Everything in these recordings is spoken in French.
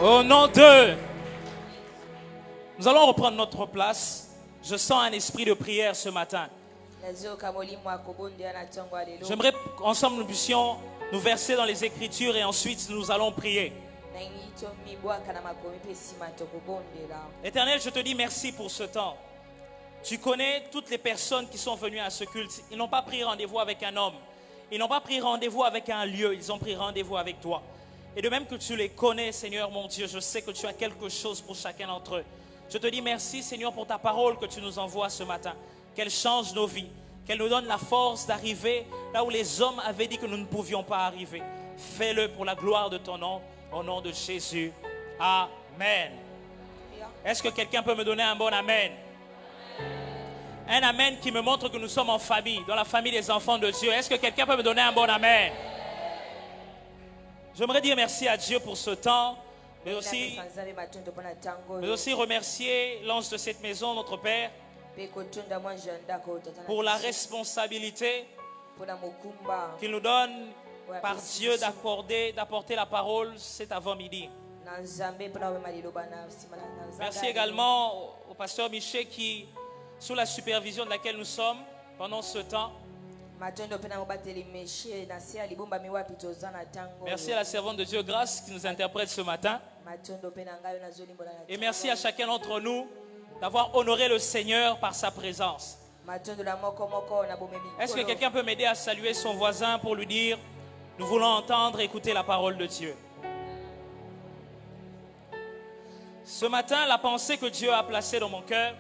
Au nom de... Nous allons reprendre notre place. Je sens un esprit de prière ce matin. J'aimerais qu'ensemble nous puissions nous verser dans les Écritures et ensuite nous allons prier. Éternel, je te dis merci pour ce temps. Tu connais toutes les personnes qui sont venues à ce culte. Ils n'ont pas pris rendez-vous avec un homme. Ils n'ont pas pris rendez-vous avec un lieu. Ils ont pris rendez-vous avec toi. Et de même que tu les connais, Seigneur mon Dieu, je sais que tu as quelque chose pour chacun d'entre eux. Je te dis merci, Seigneur, pour ta parole que tu nous envoies ce matin. Qu'elle change nos vies. Qu'elle nous donne la force d'arriver là où les hommes avaient dit que nous ne pouvions pas arriver. Fais-le pour la gloire de ton nom, au nom de Jésus. Amen. Est-ce que quelqu'un peut me donner un bon amen? Un amen qui me montre que nous sommes en famille, dans la famille des enfants de Dieu. Est-ce que quelqu'un peut me donner un bon amen? J'aimerais dire merci à Dieu pour ce temps, mais aussi remercier l'ange de cette maison, notre Père, pour la responsabilité qu'il nous donne par Dieu d'apporter la parole cet avant-midi. Merci également au pasteur Michel qui, sous la supervision de laquelle nous sommes pendant ce temps. Merci à la servante de Dieu Grâce qui nous interprète ce matin. Et merci à chacun d'entre nous d'avoir honoré le Seigneur par sa présence. Est-ce que quelqu'un peut m'aider à saluer son voisin pour lui dire: nous voulons entendre et écouter la parole de Dieu. Ce matin, la pensée que Dieu a placée dans mon cœur,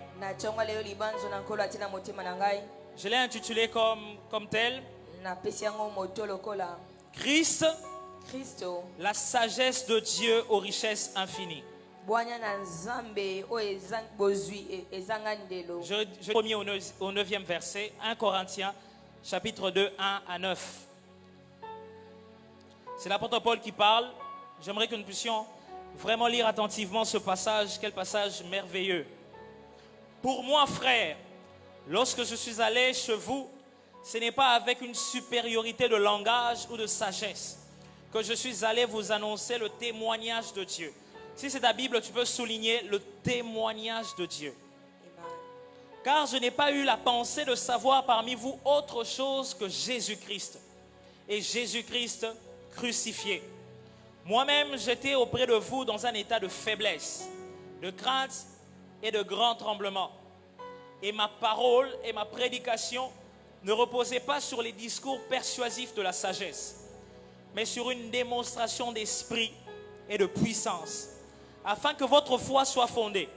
je l'ai intitulée comme tel: Christ, la sagesse de Dieu aux richesses infinies. Je remis au 9e verset, 1 Corinthiens, chapitre 2, 1 à 9. C'est l'apôtre Paul qui parle. J'aimerais que nous puissions vraiment lire attentivement ce passage. Quel passage merveilleux. Pour moi, frère, lorsque je suis allé chez vous, ce n'est pas avec une supériorité de langage ou de sagesse que je suis allé vous annoncer le témoignage de Dieu. Si c'est ta Bible, tu peux souligner le témoignage de Dieu. Car je n'ai pas eu la pensée de savoir parmi vous autre chose que Jésus-Christ. Et Jésus-Christ crucifié. Moi-même, j'étais auprès de vous dans un état de faiblesse, de crainte et de grand tremblement. Et ma parole et ma prédication ne reposaient pas sur les discours persuasifs de la sagesse, mais sur une démonstration d'esprit et de puissance, afin que votre foi soit fondée,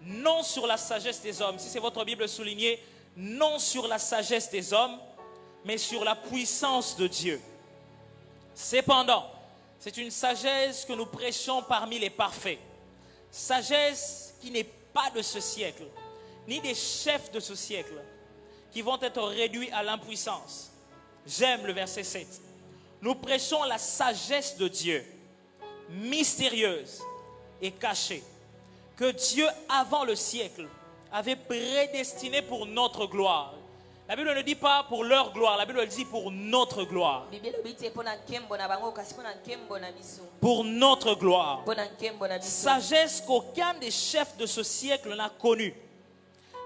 non sur la sagesse des hommes, si c'est votre Bible soulignée, non sur la sagesse des hommes, mais sur la puissance de Dieu. Cependant, c'est une sagesse que nous prêchons parmi les parfaits, sagesse qui n'est pas de ce siècle, ni des chefs de ce siècle, qui vont être réduits à l'impuissance. J'aime le verset 7. Nous prêchons la sagesse de Dieu, mystérieuse et cachée, que Dieu, avant le siècle, avait prédestinée pour notre gloire. La Bible ne dit pas pour leur gloire, la Bible dit pour notre gloire. Pour notre gloire. Sagesse qu'aucun des chefs de ce siècle n'a connue.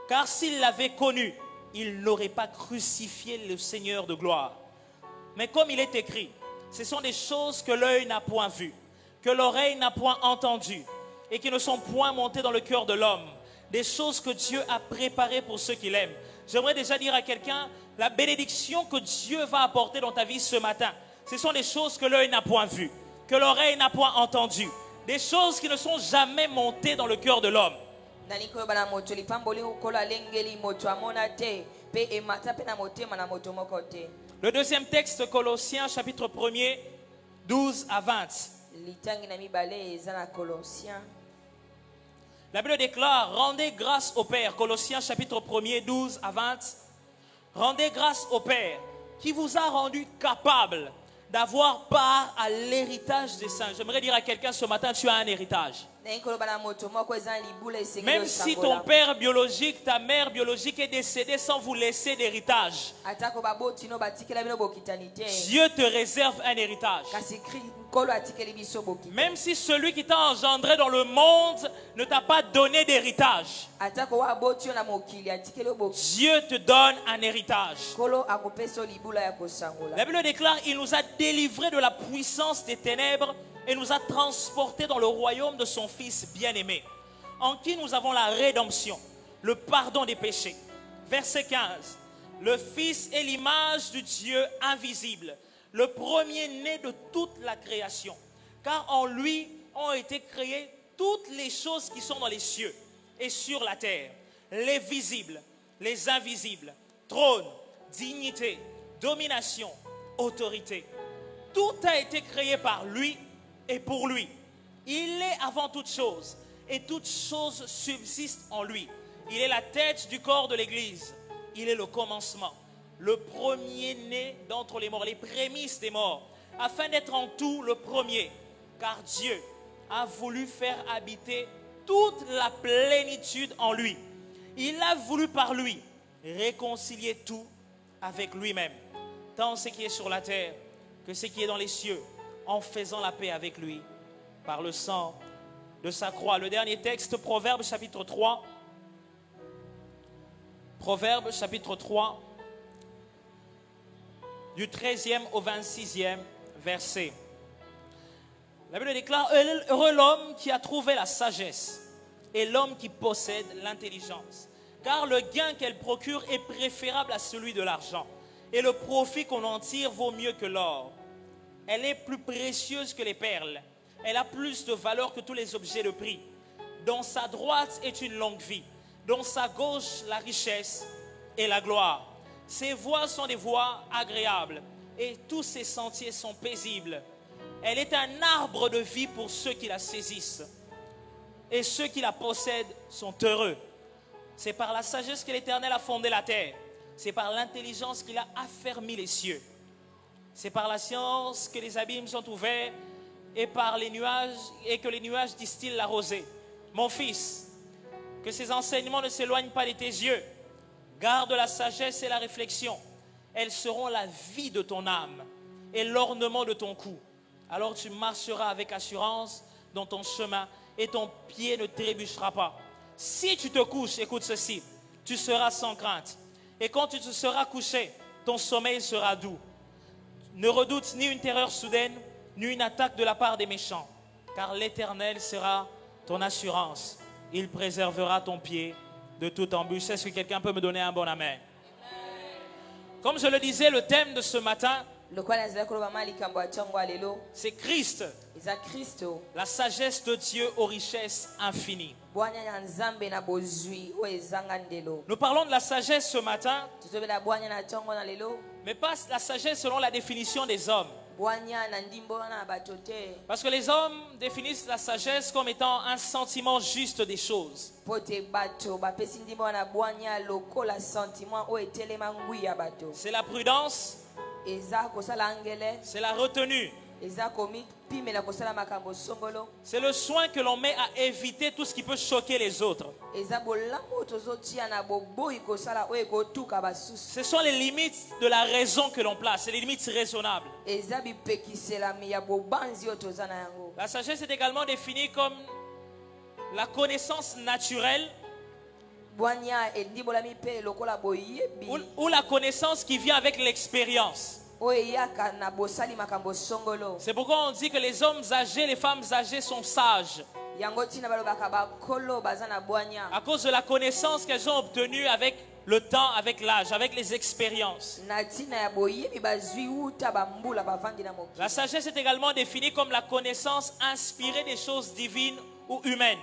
Car s'il l'avait connue, il n'aurait pas crucifié le Seigneur de gloire. Mais comme il est écrit, ce sont des choses que l'œil n'a point vues, que l'oreille n'a point entendues, et qui ne sont point montées dans le cœur de l'homme. Des choses que Dieu a préparées pour ceux qui l'aiment. J'aimerais déjà dire à quelqu'un, la bénédiction que Dieu va apporter dans ta vie ce matin, ce sont des choses que l'œil n'a point vues, que l'oreille n'a point entendues, des choses qui ne sont jamais montées dans le cœur de l'homme. Le deuxième texte, Colossiens chapitre 1er, 12 à 20. La Bible déclare: rendez grâce au Père. Colossiens chapitre 1er, 12 à 20. Rendez grâce au Père qui vous a rendu capable d'avoir part à l'héritage des saints. J'aimerais dire à quelqu'un ce matin: tu as un héritage. Même si ton père biologique, ta mère biologique est décédée sans vous laisser d'héritage, Dieu te réserve un héritage. Même si celui qui t'a engendré dans le monde ne t'a pas donné d'héritage, Dieu te donne un héritage. La Bible déclare, il nous a délivrés de la puissance des ténèbres et nous a transportés dans le royaume de son Fils bien-aimé, en qui nous avons la rédemption, le pardon des péchés. Verset 15. Le Fils est l'image du Dieu invisible, le premier-né de toute la création. Car en lui ont été créées toutes les choses qui sont dans les cieux et sur la terre, les visibles, les invisibles, trône, dignité, domination, autorité. Tout a été créé par lui et pour lui. Il est avant toute chose et toute chose subsiste en lui. Il est la tête du corps de l'Église. Il est le commencement, le premier-né d'entre les morts, les prémices des morts, afin d'être en tout le premier. Car Dieu a voulu faire habiter toute la plénitude en lui. Il a voulu par lui réconcilier tout avec lui-même, tant ce qui est sur la terre que ce qui est dans les cieux, en faisant la paix avec lui par le sang de sa croix. Le dernier texte, Proverbes chapitre 3. Proverbes chapitre 3, du 13e au 26e verset. La Bible déclare, heureux l'homme qui a trouvé la sagesse et l'homme qui possède l'intelligence. Car le gain qu'elle procure est préférable à celui de l'argent. Et le profit qu'on en tire vaut mieux que l'or. Elle est plus précieuse que les perles. Elle a plus de valeur que tous les objets de prix. Dans sa droite est une longue vie. Dans sa gauche, la richesse et la gloire. Ses voies sont des voies agréables et tous ses sentiers sont paisibles. Elle est un arbre de vie pour ceux qui la saisissent. Et ceux qui la possèdent sont heureux. C'est par la sagesse que l'Éternel a fondé la terre. C'est par l'intelligence qu'il a affermi les cieux. C'est par la science que les abîmes sont ouverts et par les nuages et que les nuages distillent la rosée. Mon fils, que ces enseignements ne s'éloignent pas de tes yeux. Garde la sagesse et la réflexion. Elles seront la vie de ton âme et l'ornement de ton cou. Alors tu marcheras avec assurance dans ton chemin et ton pied ne trébuchera pas. Si tu te couches, écoute ceci, tu seras sans crainte. Et quand tu te seras couché, ton sommeil sera doux. Ne redoute ni une terreur soudaine, ni une attaque de la part des méchants. Car l'Éternel sera ton assurance. Il préservera ton pied de toute embûche. Est-ce que quelqu'un peut me donner un bon amen? Comme je le disais, le thème de ce matin, c'est Christ, la sagesse de Dieu aux richesses infinies. Nous parlons de la sagesse ce matin, mais pas la sagesse selon la définition des hommes. Parce que les hommes définissent la sagesse comme étant un sentiment juste des choses. C'est la prudence, c'est la retenue, c'est le soin que l'on met à éviter tout ce qui peut choquer les autres. Ce sont les limites de la raison que l'on place, c'est les limites raisonnables. La sagesse est également définie comme la connaissance naturelle ou la connaissance qui vient avec l'expérience. C'est pourquoi on dit que les hommes âgés, les femmes âgées sont sages. À cause de la connaissance qu'elles ont obtenue avec le temps, avec l'âge, avec les expériences. La sagesse est également définie comme la connaissance inspirée des choses divines ou humaines.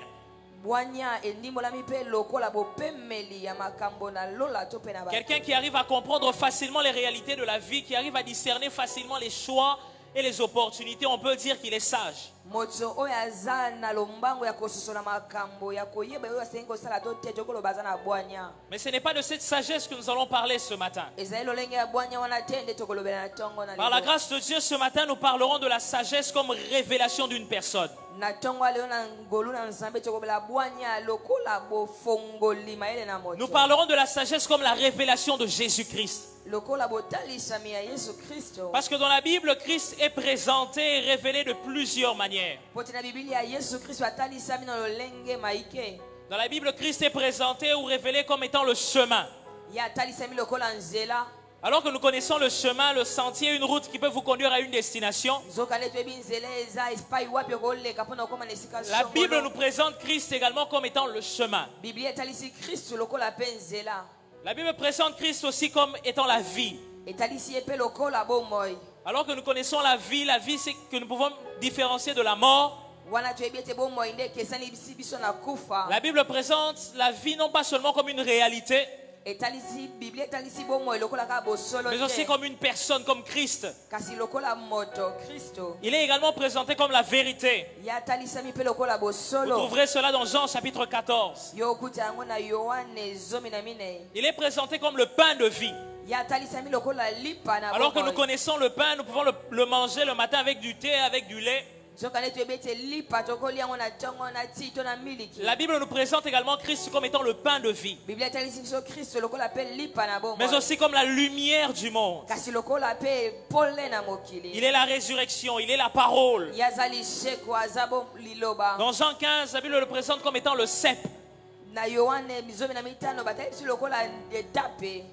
Quelqu'un qui arrive à comprendre facilement les réalités de la vie, qui arrive à discerner facilement les choix et les opportunités, on peut dire qu'il est sage. moto oyo aza na lombango ya kososola makambo ya koyeba oyo asengi kosala to te tokoloba aza na bwanya. Mais ce n'est pas de cette sagesse que nous allons parler ce matin. ezali lolenge ya bwanya wana te nde tokolobela na ntongo na Par la lelo. grâce de Dieu, ce matin, nous parlerons de la sagesse comme révélation d'une personne. na ntongo leo na ngolu na nzambe tokobela bwanya lokola bofongoli mayele na moto. Nous parlerons de la sagesse comme la révélation de Jésus-Christ. lokola botalisami ya Yesu Kristo. Parce que dans la Bible, Christ est présenté et révélé de plusieurs manières. pote na Biblia Yesu Kristo atalisami na lolenge maike. Dans la Bible, Christ est présenté ou révélé comme étant le chemin. ya atalisami lokola nzela. Alors que nous connaissons le chemin, le sentier, une route qui peut vous conduire à une destination, la Bible nous présente Christ également comme étant le chemin. La Bible présente Christ aussi comme étant la vie. Alors que nous connaissons la vie c'est que nous pouvons différencier de la mort. La Bible présente la vie non pas seulement comme une réalité, mais aussi comme une personne, comme Christ. Il est également présenté comme la vérité. Vous trouverez cela dans Jean chapitre 14. Il est présenté comme le pain de vie. Alors que nous connaissons le pain, nous pouvons le manger le matin avec du thé, avec du lait. La Bible nous présente également Christ comme étant le pain de vie, mais aussi comme la lumière du monde. Il est la résurrection, il est la parole. Dans Jean 15, la Bible le présente comme étant le cep.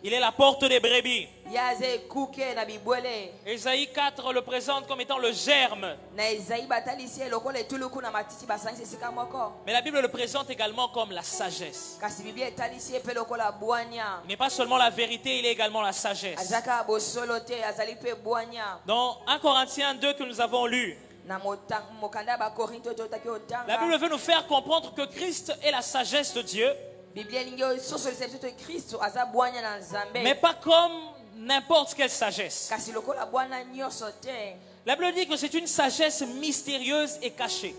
Il est la porte des brebis. Ésaïe 4 le présente comme étant le germe. Mais la Bible le présente également comme la sagesse. Il n'est pas seulement la vérité, il est également la sagesse. Dans 1 Corinthiens 2 que nous avons lu, la Bible veut nous faire comprendre que Christ est la sagesse de Dieu, mais pas comme n'importe quelle sagesse. La Bible dit que c'est une sagesse mystérieuse et cachée.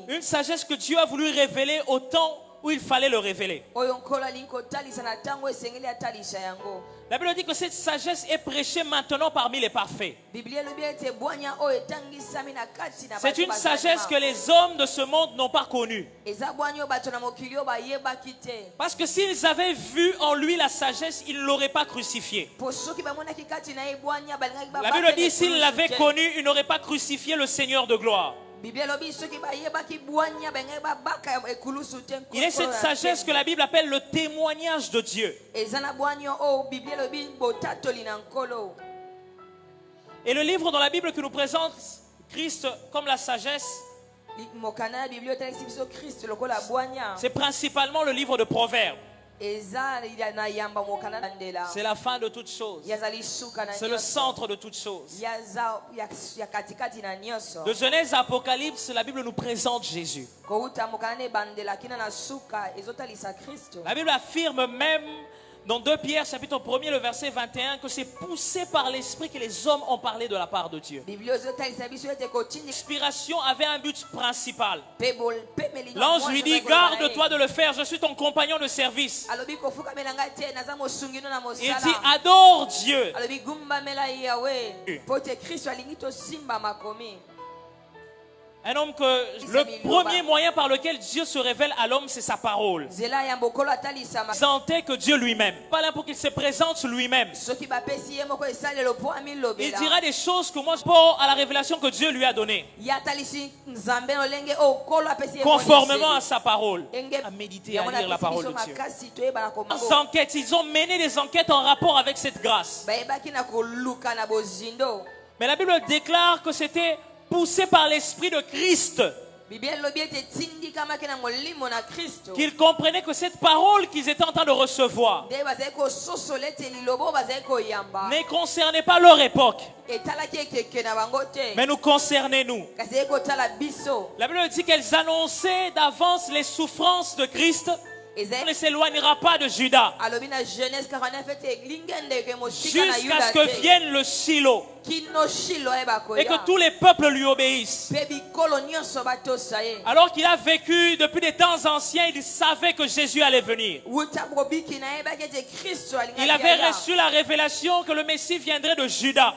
Une sagesse que Dieu a voulu révéler au temps où il fallait le révéler. La Bible dit que cette sagesse est prêchée maintenant parmi les parfaits. C'est une sagesse que les hommes de ce monde n'ont pas connue. Parce que s'ils avaient vu en lui la sagesse, ils ne l'auraient pas crucifié. La Bible dit s'ils l'avaient connu, ils n'auraient pas crucifié le Seigneur de gloire. Il est cette sagesse que la Bible appelle le témoignage de Dieu. Et le livre dans la Bible que nous présente Christ comme la sagesse, c'est principalement le livre de Proverbes. C'est la fin de toutes choses. C'est le centre de toutes choses. De Genèse à Apocalypse, la Bible nous présente Jésus. La Bible affirme même dans 2 Pierre chapitre 1er le verset 21 que c'est poussé par l'esprit que les hommes ont parlé de la part de Dieu. L'inspiration avait un but principal. L'ange lui dit garde-toi de le faire, je suis ton compagnon de service. Il dit adore Dieu. Un homme que le premier moyen par lequel Dieu se révèle à l'homme, c'est sa parole. Présenter que Dieu lui-même. Pas là pour qu'il se présente lui-même. Il dira des choses que moi je pense à la révélation que Dieu lui a donnée. Conformément à sa parole. À méditer, à lire la parole de Dieu. Enquêtes, ils ont mené des enquêtes en rapport avec cette grâce. Mais la Bible déclare que c'était poussé par l'esprit de Christ, qu'ils comprenaient que cette parole qu'ils étaient en train de recevoir ne concernait pas leur époque, mais nous concernait nous. La Bible dit qu'elles annonçaient d'avance les souffrances de Christ. On ne s'éloignera pas de Judas jusqu'à ce que vienne le Shiloh. kino shilo et ebakoya que tous les peuples lui obéissent. pe bikolo nyonso batosa ye Alors qu'il a vécu depuis des temps anciens, il savait que Jésus allait venir. wuta bobiki na yebaki ete kristo Il avait reçu la révélation que le Messie viendrait de Juda.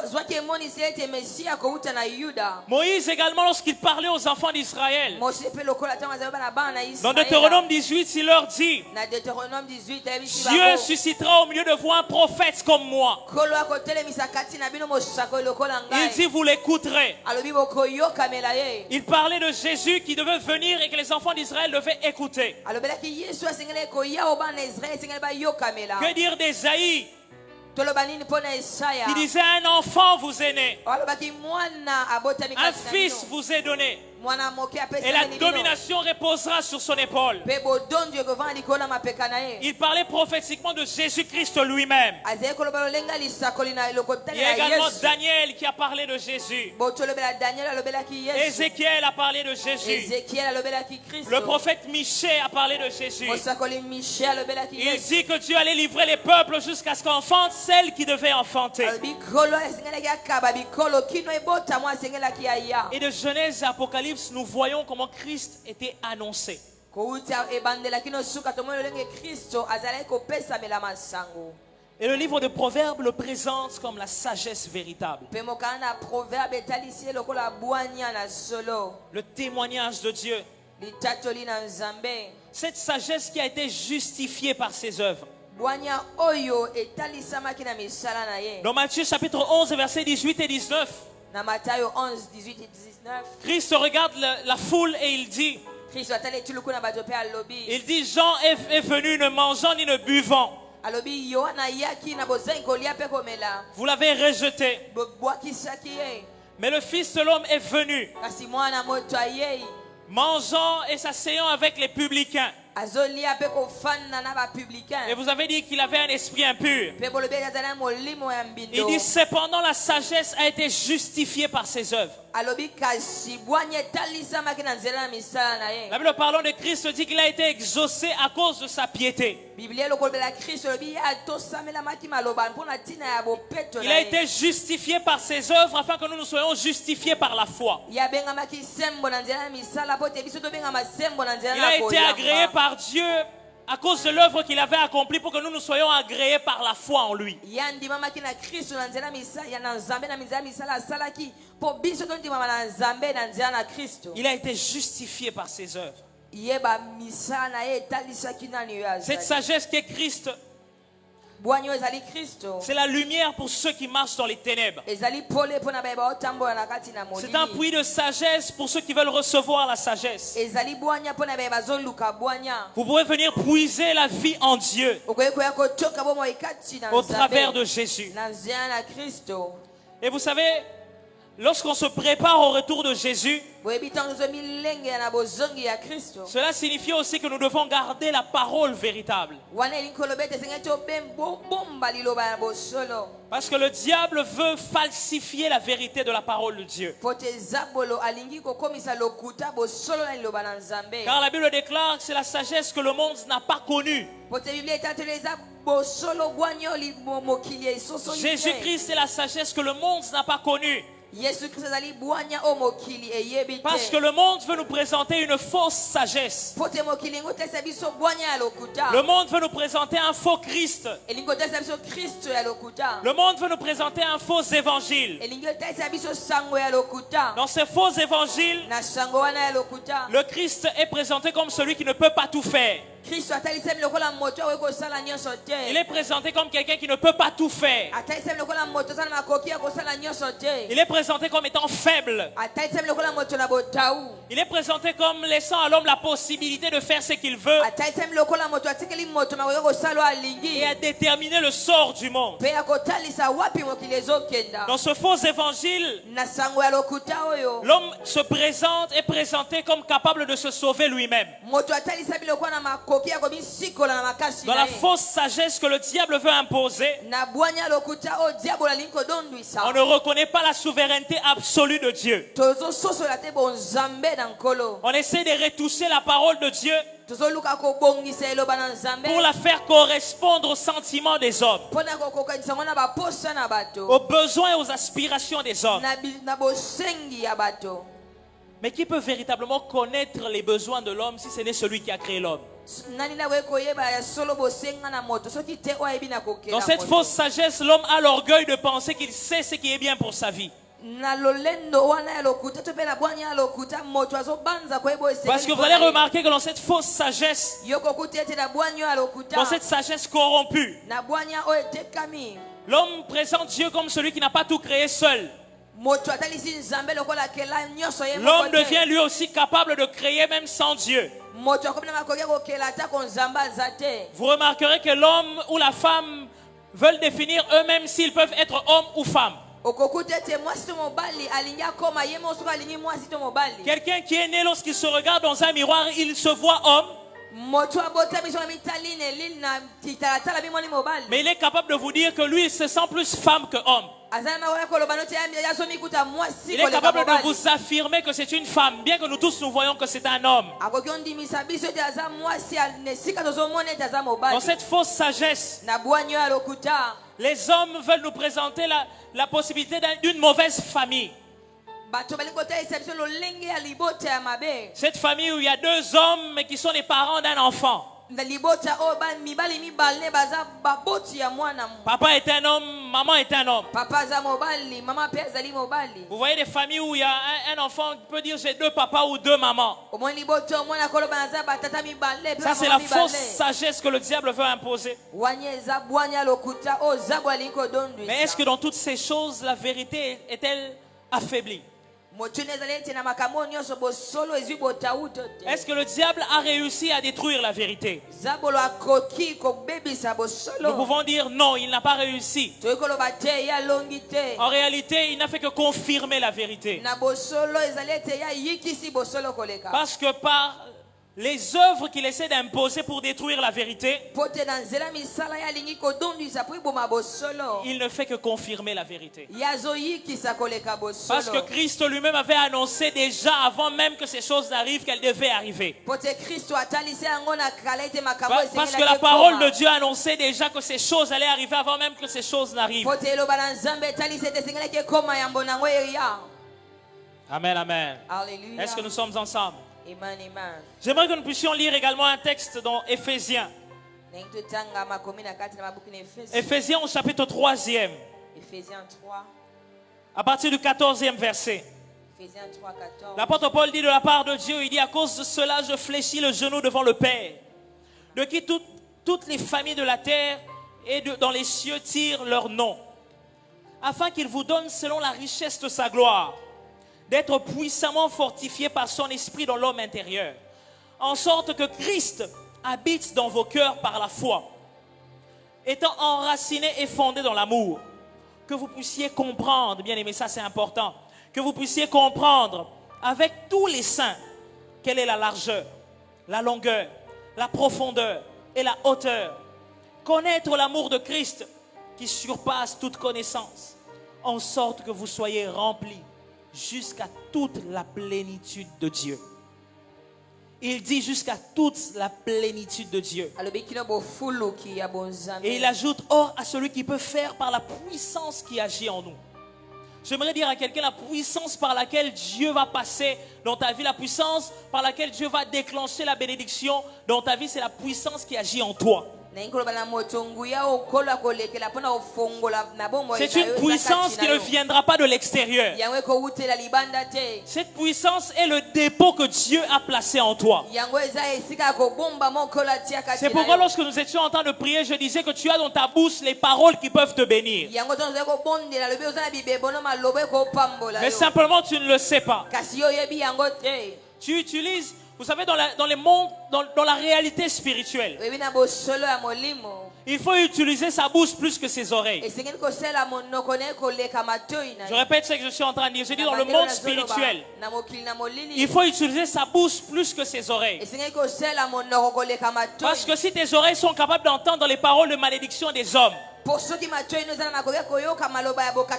zwaki emonisi ete mesiya kowuta na yuda Moïse également, lorsqu'il parlait aux enfants d'Israël, mose mpe lokola ntango azali bana bana na dans israela Deutéronome 18, il leur dit, na deutéronome 18 ayebisi Dieu bango suscitera au milieu de vous un prophète comme moi. kolo akotelemisa kati na bino mosako lokola Il ngai dit, vous l'écouterez. alobi bokoyokamela ye Il parlait de Jésus qui devait venir et que les enfants d'Israël devaient écouter. alobelaki yesu asengeli koya o bana israele esengeli bayokamela Que dire d'Ésaïe toloba nini mpo na esaya qui disait, un enfant vous est né, alobaki mwana abotami un kati na fils bino vous est donné, mwana moke et la apesameli bino domination reposera sur son épaule. mpe bodondi ekovanda likolo na mapeka na ye Il parlait prophétiquement de Jésus-Christ lui-même. azali koloba lolenga lisakoli na Il y a lokotali na également yesu Daniel qui a parlé de Jésus. botolobela daniel alobelaki yesu Ézéchiel a parlé de Jésus. ezekiel alobelaki Le kristo prophète Michée a parlé de Jésus. mosakoli michel alobelaki Il yesu dit que Dieu allait livrer les peuples jusqu'à ce qu'enfante celle qui devait enfanter. bikolo esengelaki akaba bikolo kino ebotamo asengelaki aya Et de Genèse à Apocalypse, nous voyons comment Christ était annoncé. kouta ebandela kino suka tomoni lolenge kristo azalaki kopesamela masango Et le livre de Proverbes le présente comme la sagesse véritable. mpe mokana na proverbe etalisi ye lokola bwanya na solo Le témoignage de Dieu. litatoli na nzambe Cette sagesse qui a été justifiée par ses œuvres. bwanya oyo etalisamaki na misala na ye Dans Matthieu chapitre 11, versets 18 et 19, na matayo 11 18 et 19 Christ regarde la foule et il dit, kristo atali etuluku na bato mpe alobi Jean est venu ne mangeant ni ne buvant. alobi yohana ayaki na bozangi kolia mpe komela Vous l'avez rejeté. bobwakisaki ye Mais le Fils de l'homme est venu, kasi mwana moto ayei mangeant et s'asseyant avec les publicains. azolia mpe kofanda na Et bapublicain vous avez dit qu'il avait un esprit impur. mpe bolobi ete azali na molimo ya Il mbindo dit, cependant la sagesse a été justifiée par ses œuvres. alobi kasi bwanya etalisamaki na nzela na misala na ye La Bible parlant de Christ dit qu'il a été exaucé à cause de sa piété. biblia elokolobela kristo olobi ye atosamelamaki maloba mpo na ntina ya bopeto Il na a ye été justifié par ses œuvres afin que nous nous soyons justifiés par la foi. ye abengamaki sembo na nzela ya misala mpo te biso tobengama sembo na nzela Il a na été agréé koyamba par Dieu à cause de l'œuvre qu'il avait accomplie pour que nous nous soyons agréés par la foi en lui. ye andimamaki na kristo na nzela na nzambe na nzela ya misala asalaki mpo biso tondimama na nzambe na nzela na kristo Il a été justifié par ses œuvres. ye bamisala na ye etalisaki nani oyo Cette azali sagesse qu'est Christ, bwanya oyo ezali kristo c'est la lumière pour ceux qui marchent dans les ténèbres. ezali pole mpo na baye baotambola na kati na C'est un molili puits de sagesse pour ceux qui veulent recevoir la sagesse. ezali bwanya mpo na baye bazoluka bwanya Vous pouvez venir puiser la vie en Dieu okoki koya kotoka bomoi kati na au travers nzambe de Jésus. na nzela na kristo Et vous savez, lorsqu'on se prépare au retour de Jésus, boyebi ntango tozomilengela na bozongi ya kristo cela signifie aussi que nous devons garder la parole véritable. wana elingi koloba ete esengeli tobomba liloba ya bosolo Parce que le diable veut falsifier la vérité de la parole de Dieu. po te zabolo alingi kokomisa lokuta bosolo na liloba na nzambe Car la Bible déclare que c'est la sagesse que le monde n'a pas connue. po te biblia etatelo eza bosolo bwanya oyo mokili esosoli te Jésus-Christ est la sagesse que le monde n'a pas connue. yesu kristo azali bwanya oyo mokili eyebi Parce que te le monde veut nous présenter une fausse sagesse. po te mokili elingi otalisa biso bwanya ya lokuta Le monde veut nous présenter un faux Christ. elingi otalisa biso kristo ya lokuta Le monde veut nous présenter un faux évangile. elingi otalisa biso sango ya lokuta Dans ces faux évangiles, na sango wana ya lokuta le Christ est présenté comme celui qui ne peut pas tout faire. kristo atalisami lokola moto akoki kosala nyonso Il te est présenté comme quelqu'un qui ne peut pas tout faire. atalisami lokola moto aza na makoki ya kosala nyonso te Il est présenté comme étant faible. atalisami lokola moto na botau Il est présenté comme laissant à l'homme la possibilité de faire ce qu'il veut atalisami lokola moto atikeli moto makoki kosala oyo alingi et à déterminer le sort du monde. mpe ya kotalisa wapi mokili ezokenda Dans ce faux évangile, na sango ya lokuta oyo l'homme se présente et présenté comme capable de se sauver lui-même. moto atalisami lokola na makoki ya komisikola na makasi Dans na la ye fausse sagesse que le diable veut imposer, na bwanya ya lokuta oyo diabolo alingi kodondwisa on ne reconnaît pas la souveraineté absolue de Dieu. tozososola te bonzambe na nkolo On essaie de retoucher la parole de Dieu tozoluka kobongisa eloba na Nzambe pour la faire correspondre aux sentiments des hommes, mpona kokokanisa ngo na baposa na bato aux besoins et aux aspirations des hommes. na bosengi ya bato. Mais qui peut véritablement connaître les besoins de l'homme si ce n'est celui qui a créé l'homme? Nani na koyeba ya solo bosenga na moto soki te oyebi na kokela Dans cette moto. fausse sagesse, l'homme a l'orgueil de penser qu'il sait ce qui est bien pour sa vie. Na lolendo wana ya lokuta to pe na bwanya ya lokuta moto azobanza koyeba esengeli. Parce que vous allez remarquer que dans cette fausse sagesse, yoko kutete na bwanya ya lokuta dans cette sagesse corrompue, na bwanya o etekami l'homme présente Dieu comme celui qui n'a pas tout créé seul. moto atalisi Nzambe lokola kela nyoso ye L'homme devient lui aussi capable de créer même sans Dieu. moto akomi na makoki kokela ta ko Nzambe azate. Vous remarquerez que l'homme ou la femme veulent définir eux-mêmes s'ils peuvent être hommes ou femmes. Quelqu'un qui est né lorsqu'il se regarde dans un miroir, il se voit homme. Mais il est capable de vous dire que lui, il se sent plus femme que homme. Il est capable de vous affirmer que c'est une femme, bien que nous tous nous voyons que c'est un homme. Dans cette fausse sagesse, les hommes veulent nous présenter la possibilité d'une mauvaise famille. Cette famille où il y a deux hommes mais qui sont les parents d'un enfant. Papa est un homme, maman est un homme. Vous voyez des familles où il y a un enfant qui peut dire j'ai deux papas ou deux mamans. Ça c'est la fausse sagesse que le diable veut imposer. Mais est-ce que dans toutes ces choses la vérité est-elle affaiblie? Est-ce que le diable a réussi à détruire la vérité? Nous pouvons dire non, il n'a pas réussi. En réalité, il n'a fait que confirmer la vérité. Parce que par les œuvres qu'il essaie d'imposer pour détruire la vérité, il ne fait que confirmer la vérité. Parce que Christ lui-même avait annoncé déjà avant même que ces choses n'arrivent qu'elles devaient arriver. Parce que la parole de Dieu annonçait déjà que ces choses allaient arriver avant même que ces choses n'arrivent. Amen, amen. Est-ce que nous sommes ensemble? J'aimerais que nous puissions lire également un texte dans Éphésiens. Éphésiens au chapitre 3e. À partir du 14e verset. L'apôtre Paul dit de la part de Dieu, il dit à cause de cela je fléchis le genou devant le Père, de qui toutes les familles de la terre et dans les cieux tirent leur nom, afin qu'il vous donne selon la richesse de sa gloire d'être puissamment fortifié par son esprit dans l'homme intérieur, en sorte que Christ habite dans vos cœurs par la foi, étant enraciné et fondé dans l'amour, que vous puissiez comprendre, bien aimé, ça c'est important, que vous puissiez comprendre avec tous les saints quelle est la largeur, la longueur, la profondeur et la hauteur, connaître l'amour de Christ qui surpasse toute connaissance, en sorte que vous soyez remplis jusqu'à toute la plénitude de Dieu. Il dit jusqu'à toute la plénitude de Dieu. Et il ajoute or à celui qui peut faire par la puissance qui agit en nous. J'aimerais dire à quelqu'un la puissance par laquelle Dieu va passer dans ta vie, la puissance par laquelle Dieu va déclencher la bénédiction dans ta vie, c'est la puissance qui agit en toi. C'est une puissance qui ne viendra pas de l'extérieur. Cette puissance est le dépôt que Dieu a placé en toi. C'est pourquoi lorsque nous étions en train de prier, je disais que tu as dans ta bouche les paroles qui peuvent te bénir. Mais simplement tu ne le sais pas. Tu utilises, vous savez, dans les mondes, dans la réalité spirituelle, il faut utiliser sa bouche plus que ses oreilles. Je répète ce que je suis en train de dire. Je dis dans le monde spirituel, il faut utiliser sa bouche plus que ses oreilles. Parce que si tes oreilles sont capables d'entendre les paroles de malédiction des hommes,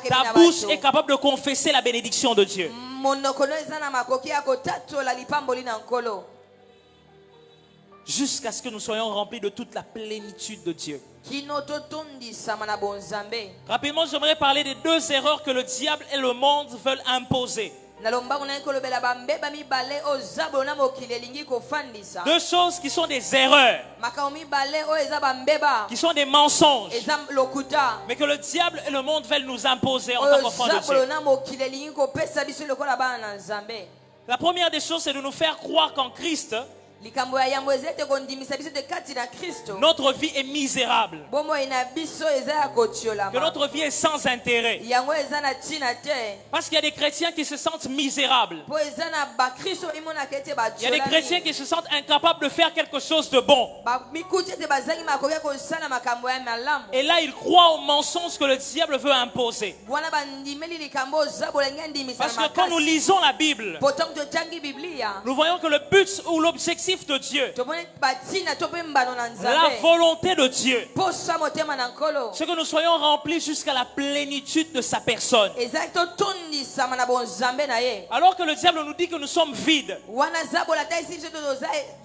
ta bouche est capable de confesser la bénédiction de Dieu. jusqu'à ce que nous soyons remplis de toute la plénitude de Dieu. kino totondisama na bonzambe. Rapidement, j'aimerais parler des deux erreurs que le diable et le monde veulent imposer. Nalomba kuna kolobela bambeba mibale o zabo na mokili elingi kofandisa. Deux choses qui sont des erreurs, Makao mibale o eza bambeba. qui sont des mensonges, Eza lokuta. mais que le diable et le monde veulent nous imposer en tant qu'enfants de Zabo Dieu. na mokili elingi kopesa biso lokola bana na Nzambe. La première des choses, c'est de nous faire croire qu'en Christ, Likambo ya yambo eza te kondimisa biso te kati na Kristo. notre vie est misérable, Bomo ina biso eza ya kotiolama. que notre vie est sans intérêt. Yango eza na tina te. Parce qu'il y a des chrétiens qui se sentent misérables. Po eza na ba Kristo imona kete ba Il y a des chrétiens qui se sentent incapables de faire quelque chose de bon. ba mikuti te bazangi makoya kosala makambo ya malamu. Et là, ils croient aux mensonges que le diable veut imposer. Bwana bandimeli likambo zabo lenga ndimisa Parce na que quand nous makasi. lisons la Bible, Potom to tangi Biblia. nous voyons que le but ou l'objectif de Dieu, To bone batina to pe mbano na la Nzambe. volonté de Dieu, Posa motema na nkolo. c'est que nous soyons remplis jusqu'à la plénitude de sa personne. Eza to tondisa na bonzambe na ye. Alors que le diable nous dit que nous sommes vides, Wana zabo la taisi to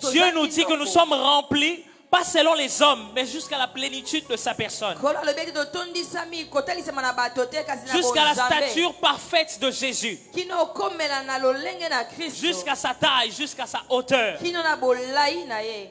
to Dieu nous dit que nous sommes remplis, pas selon les hommes, mais jusqu'à la plénitude de sa personne. Kola le beti to tondisa mi kotalisa na bato te kasi na Jusqu'à la bonzambe. stature parfaite de Jésus. Kino komela na lolenge na Kristo. Jusqu'à sa taille, jusqu'à sa hauteur. Kino na bolai na ye.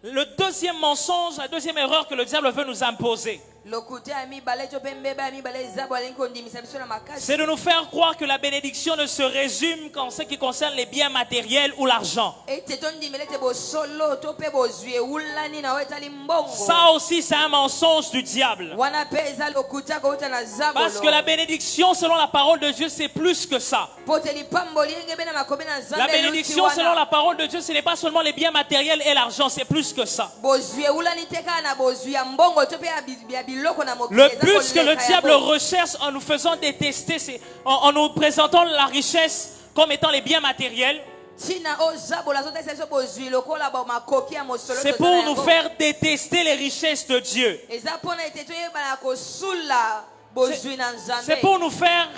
Le deuxième mensonge, la deuxième erreur que le diable veut nous imposer, Lokuta ya mibale to pe mbeba ya mibale zabo alengi kondimisa biso na makasi. c'est de nous faire croire que la bénédiction ne se résume qu'en ce qui concerne les biens matériels ou l'argent. Ete tondimele te bosolo to pe bozwi eulani na wetali mbongo. Ça aussi, c'est un mensonge du diable. Wana pe eza lokuta kouta na zabo. Parce que la bénédiction, selon la parole de Dieu, c'est plus que ça. Poteli pamboli enge bena makobe na Nzambe. La bénédiction, selon la parole de Dieu, ce n'est pas seulement les biens matériels et l'argent, c'est plus que ça. Bozwi eulani te ka na bozwi ya mbongo to pe ya biloko na mokili. Le Eza but que le koleka diable yango. recherche en nous faisant détester, c'est en nous présentant la richesse comme étant les biens matériels, Tina o zabo la zota seso bozwi lokola ba makoki ya mosolo c'est to pour zana nous yango. faire détester les richesses de Dieu. Eza pona ete to yeba na kosula bozwi na Nzambe. C'est pour nous faire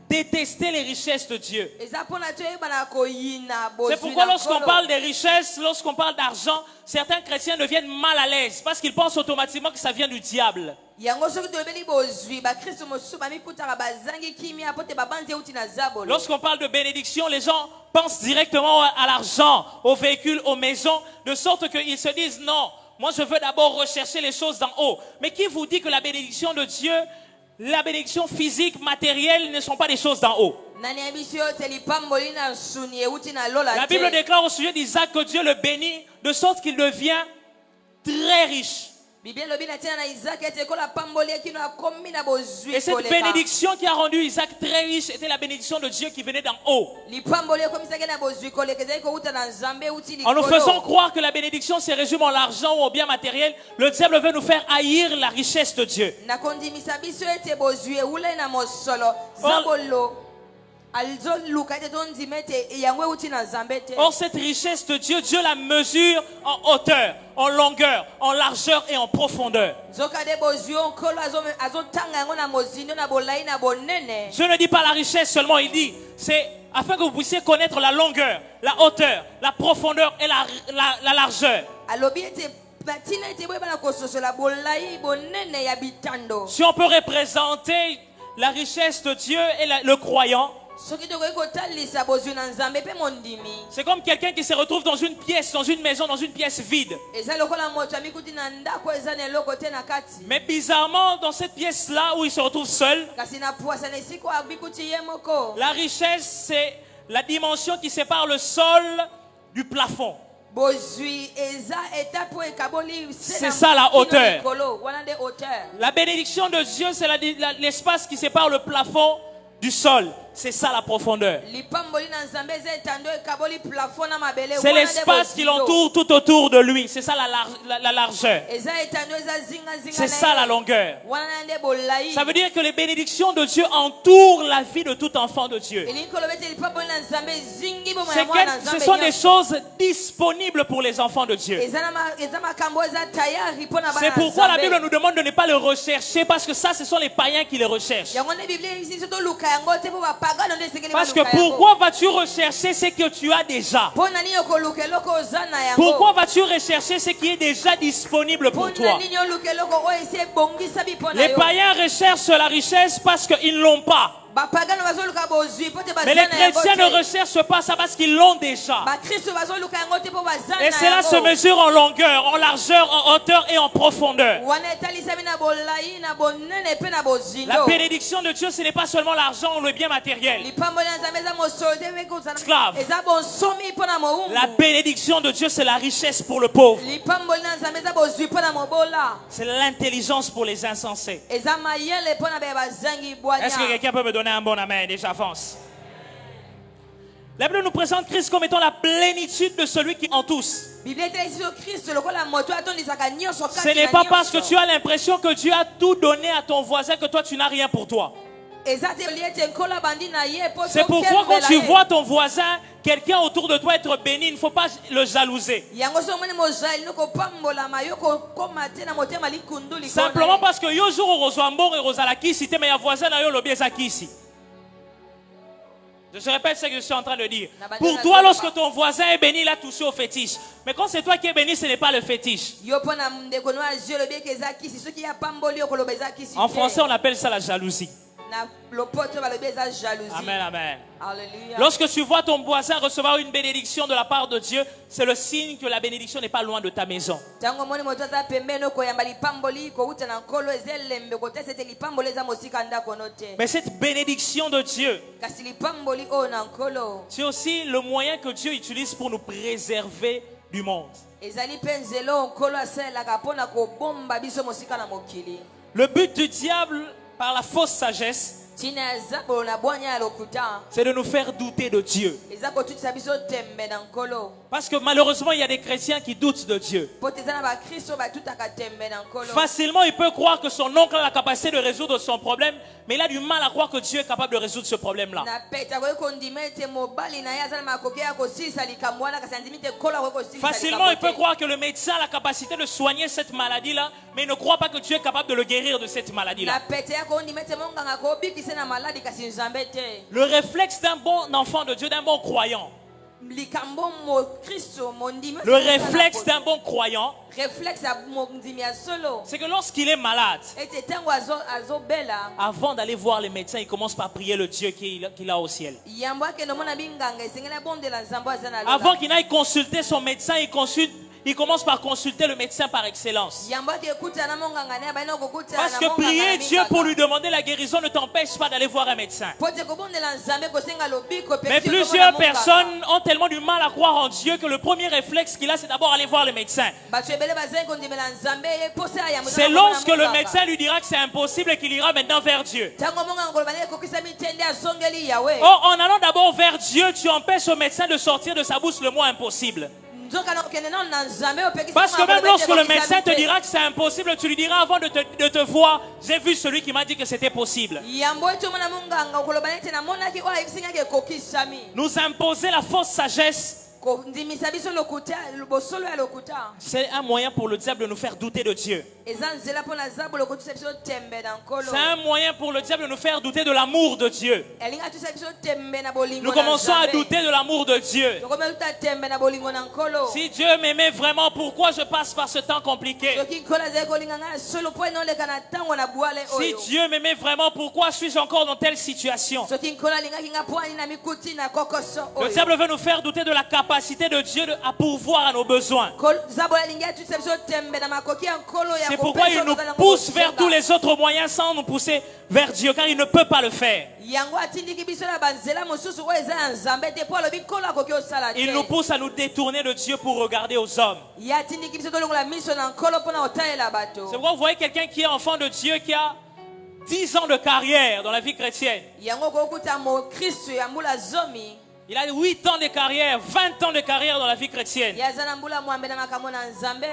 détester les richesses de Dieu. Eza pona to yeba na koyina bozwi na C'est pourquoi lorsqu'on nkolo. parle des richesses, lorsqu'on parle d'argent, certains chrétiens deviennent mal à l'aise parce qu'ils pensent automatiquement que ça vient du diable. Yango soki toyebeli bozwi bakristo mosusu bamikutaka bazangi kimia po te babanzi euti na zabolo. Lorsqu'on parle de bénédiction, les gens pensent directement à l'argent, aux véhicules, aux maisons, de sorte qu'ils se disent non, moi je veux d'abord rechercher les choses d'en haut. Mais qui vous dit que la bénédiction de Dieu, la bénédiction physique, matérielle ne sont pas des choses d'en haut? Nani ya biso yote lipamboli na nsuni euti na lola La te. Bible déclare au sujet d'Isaac que Dieu le bénit de sorte qu'il devient très riche. Biblia lobi na tina na Isaac ete kola pamboli ekino akomi na bozwi Et cette koleka. bénédiction qui a rendu Isaac très riche était la bénédiction de Dieu qui venait d'en haut. Lipamboli ekomisaki na bozwi koleka ezali kouta na Nzambe euti En nous faisant likolo. croire que la bénédiction se résume en l'argent ou au bien matériel, le diable veut nous faire haïr la richesse de Dieu. Nakondimisa biso ete bozwi eule na mosolo zabolo. Alzoluka ete tondima ete yango euti na Nzambe te. Or, cette richesse de Dieu, Dieu la mesure en hauteur, en longueur, en largeur et en profondeur. Zokade bozwi onkolo azotanga yango na mozindo na bolai na bonene. Je ne dis pas la richesse seulement, il dit, c'est afin que vous puissiez connaître la longueur, la hauteur, la profondeur et la largeur. Alobi ete batina ete boyeba na kososola bolai bonene ya bitando. Si on peut représenter la richesse de Dieu et le croyant, Soki tokoki kotalisa bozwi na Nzambe pe mondimi. c'est comme quelqu'un qui se retrouve dans une pièce, dans une maison, dans une pièce vide. Eza lokola moto amikuti na ndako eza na eloko te na kati. Mais bizarrement, dans cette pièce-là où il se retrouve seul, Kasi na puasa na esiko abikuti ye moko. la richesse, c'est la dimension qui sépare le sol du plafond. Bozwi eza étape po ekaboli C'est ça, la hauteur. Likolo, wana de hauteur. La bénédiction de Dieu, c'est l'espace qui sépare le plafond du sol. C'est ça la profondeur. Lipamboli na Nzambe eza etando ekaboli plafond na mabele. C'est wana de l'espace qui bozindo. l'entoure tout autour de lui. C'est ça la largeur. Eza etando eza zinga zinga C'est na ça ye. la longueur. Wana de bolai. Ça veut dire que les bénédictions de Dieu entourent la vie de tout enfant de Dieu. Elingi kolobete lipamboli na Nzambe zingi bomo ya mwana na Ce Nzambe sont des nyonso. choses disponibles pour les enfants de Dieu. Eza makambo eza tayari po na bana C'est na pourquoi la Nzambe. Bible nous demande de ne pas le rechercher, parce que ça, ce sont les païens qui le recherchent. Yango nde Biblia isi soto luka yango te po bapaya bapagano nde esengeli Parce que baluka yango. pourquoi vas-tu rechercher ce que tu as déjà? Mpo na nini okoluka eloko oza na yango? Pourquoi vas-tu rechercher ce qui est déjà disponible pour Mpo toi? na nini oluka eloko oyo esi ebongisa bipo na Les yo? païens recherchent la richesse parce qu'ils ne l'ont pas. Bapagano bazoluka bozwi mpo te baza Mais na les yango chrétiens ne te. recherchent pas ça parce qu'ils l'ont déjà. Bakristo bazoluka yango te mpo baza Et na cela se yango. mesure en longueur, en largeur, en hauteur et en profondeur. Wana etalisami na bolai na bonene mpe na La bozindo. bénédiction de Dieu, ce n'est pas seulement l'argent ou le bien matériel. Lipamboli na Nzambe eza mosolo te mpe kozala- Esclave. eza bonsomi mpo na mowumbu. La bénédiction de Dieu, c'est la richesse pour le pauvre. Lipamboli na Nzambe eza bozwi mpo na mobola. C'est l'intelligence pour les insensés. Eza mayele mpo na baye bazangi bwanya. Est-ce que quelqu'un peut me donner un bon amen? Déjà avance. La Bible nous présente Christ comme étant la plénitude de celui qui en tous. Biblia etalisi yo Kristo lokola moto atondisaka nyonso kati Ce na n'est pas parce que nyonso. tu as l'impression que Dieu a tout donné à ton voisin que toi tu n'as rien pour toi. Eza te oli ete nkola bandi na ye mpo C'est pourquoi quand tokembela tu ye. vois ton voisin, quelqu'un autour de toi être béni, il ne faut pas le jalouser. yango so omoni mozali nokopambolama yo kokoma te na motema likundu likolo na Simplement ye. parce que yo jour au mbongo et rozala kisi te mais ya voisin na yo lobi eza kisi. Je répète ce que je suis en train de dire. Pour toi, lorsque ton voisin est béni, il a touché au fétiche. Mais quand c'est toi qui es béni, ce n'est pas le fétiche. yo mpo na ndeko no azwi olobi eke eza kisi soki ya pamboli okoloba eza kisi En te. français, on appelle ça la jalousie. na lopoto balobi eza jalousie. Amen, amen. Alléluia. Lorsque tu vois ton voisin recevoir une bénédiction de la part de Dieu, c'est le signe que la bénédiction n'est pas loin de ta maison. ntango omoni moto aza pembeni okoyamba lipamboli kowuta na nkolo eza elembe kotesa ete lipamboli eza mosika ndako no te. Mais cette bénédiction de Dieu, kasi lipamboli oyo na nkolo c'est aussi le moyen que Dieu utilise pour nous préserver du monde. ezali mpe nzela oyo nkolo asalelaka mpona kobomba biso mosika na mokili. Le but du diable, par la fausse sagesse, ntina ya zabolo na bwanya ya lokuta c'est de nous faire douter de Dieu. eza kotutisa biso tembe na nkolo. Parce que malheureusement, il y a des chrétiens qui doutent de Dieu. mpo te eza na bakristo batutaka tembe na nkolo. Facilement, il peut croire que son oncle a la capacité de résoudre son problème, mais il a du mal à croire que Dieu est capable de résoudre ce problème-là. na peta koki kondima ete mobali na ye aza na makoki ya kosilisa likambo wana kasi andimi te nkolo akoki kosilisa Facilement, il peut likambo te. croire que le médecin a la capacité de soigner cette maladie-là, mais il ne croit pas que Dieu est capable de le guérir de cette na maladie-là. pete ya kondima ete monganga kobikisa na maladi kasi nzambe te. Le réflexe d'un bon enfant de Dieu, d'un bon croyant, likambo mokristo mondimi le réflexe d'un bon croyant, réflexe ya mondimi ya solo c'est que lorsqu'il est malade, ete ntango azobela avant d'aller voir les médecins, il commence par prier le Dieu qu'il a au ciel. yambo akende omona binganga esengeli abondela nzambo aza na Avant qu'il n'aille consulter son médecin, il commence par consulter le médecin par excellence. yambo akekutana na monganga ne abalina kokutana Parce na que monganga prier na Dieu pour minganga. lui demander la guérison ne t'empêche pas d'aller voir un médecin. po te kobondela nzambe kosenga lobiko pe Mais si okomona plusieurs monganga. personnes ont tellement du mal à croire en Dieu que le premier réflexe qu'il a, c'est d'abord aller voir le médecin. bato ebele bazali kondimela nzambe ye posa ya C'est lorsque le médecin lui dira que c'est impossible qu'il ira maintenant vers Dieu. ntango monganga koloba ne ekokisa mitende azongeli yawe Or, en allant d'abord vers Dieu, tu empêches au médecin de sortir de sa bouche le mot impossible. nzokana kokende nano na nzambe opekisa Parce que monganga même koloba ete lorsque le ekokisa médecin te mitende. dira que c'est impossible, tu lui diras avant de te voir, j'ai vu celui qui m'a dit que c'était possible. yambo ete omona monganga okoloba nete namonaki oyo ayebisingaki ekokisami Nous imposer la fausse sagesse, kondimisa biso lokuta bosolo ya lokuta c'est un moyen pour le diable de nous faire douter de Dieu. eza nzela mpo na zabolo kotisa biso tembe na nkolo C'est un moyen pour le diable de nous faire douter de l'amour de Dieu. elingi atisa biso tembe na bolingo Nous na commençons à Nzambe. douter de l'amour de Dieu. tokomi tuta tembe na bolingo na nkolo Si Dieu m'aimait vraiment, pourquoi je passe par ce temps compliqué? soki nkolo azali kolinga ngai na solo mpo enoleka na ntango na bwale Si oyo Dieu m'aimait vraiment, pourquoi suis-je encore dans telle situation? soki nkolo alingaki nga mpo ani na mikuti na kokoso Le oyo diable veut nous faire douter de la capacité de Dieu à pourvoir à nos besoins. zabolo alingi atisa biso tembe na makoki ya nkolo ya C'est pourquoi il nous pousse vers tous les autres moyens sans nous pousser vers Dieu, car il ne peut pas le faire. yango atindiki biso na banzela mosusu oyo eza ya nzambe te mpo alobi nkolo akoki osala te Il nous pousse à nous détourner de Dieu pour regarder aux hommes. ye atindiki biso tolongola miso na nkolo mpo na kotalela bato C'est pourquoi vous voyez quelqu'un qui est enfant de Dieu, qui a 10 ans de carrière dans la vie chrétienne. yango kokuta mokristo ya mbula zomi Il a 8 ans de carrière, 20 ans de carrière dans la vie chrétienne. ye aza na mbula mwambe na makambo na nzambe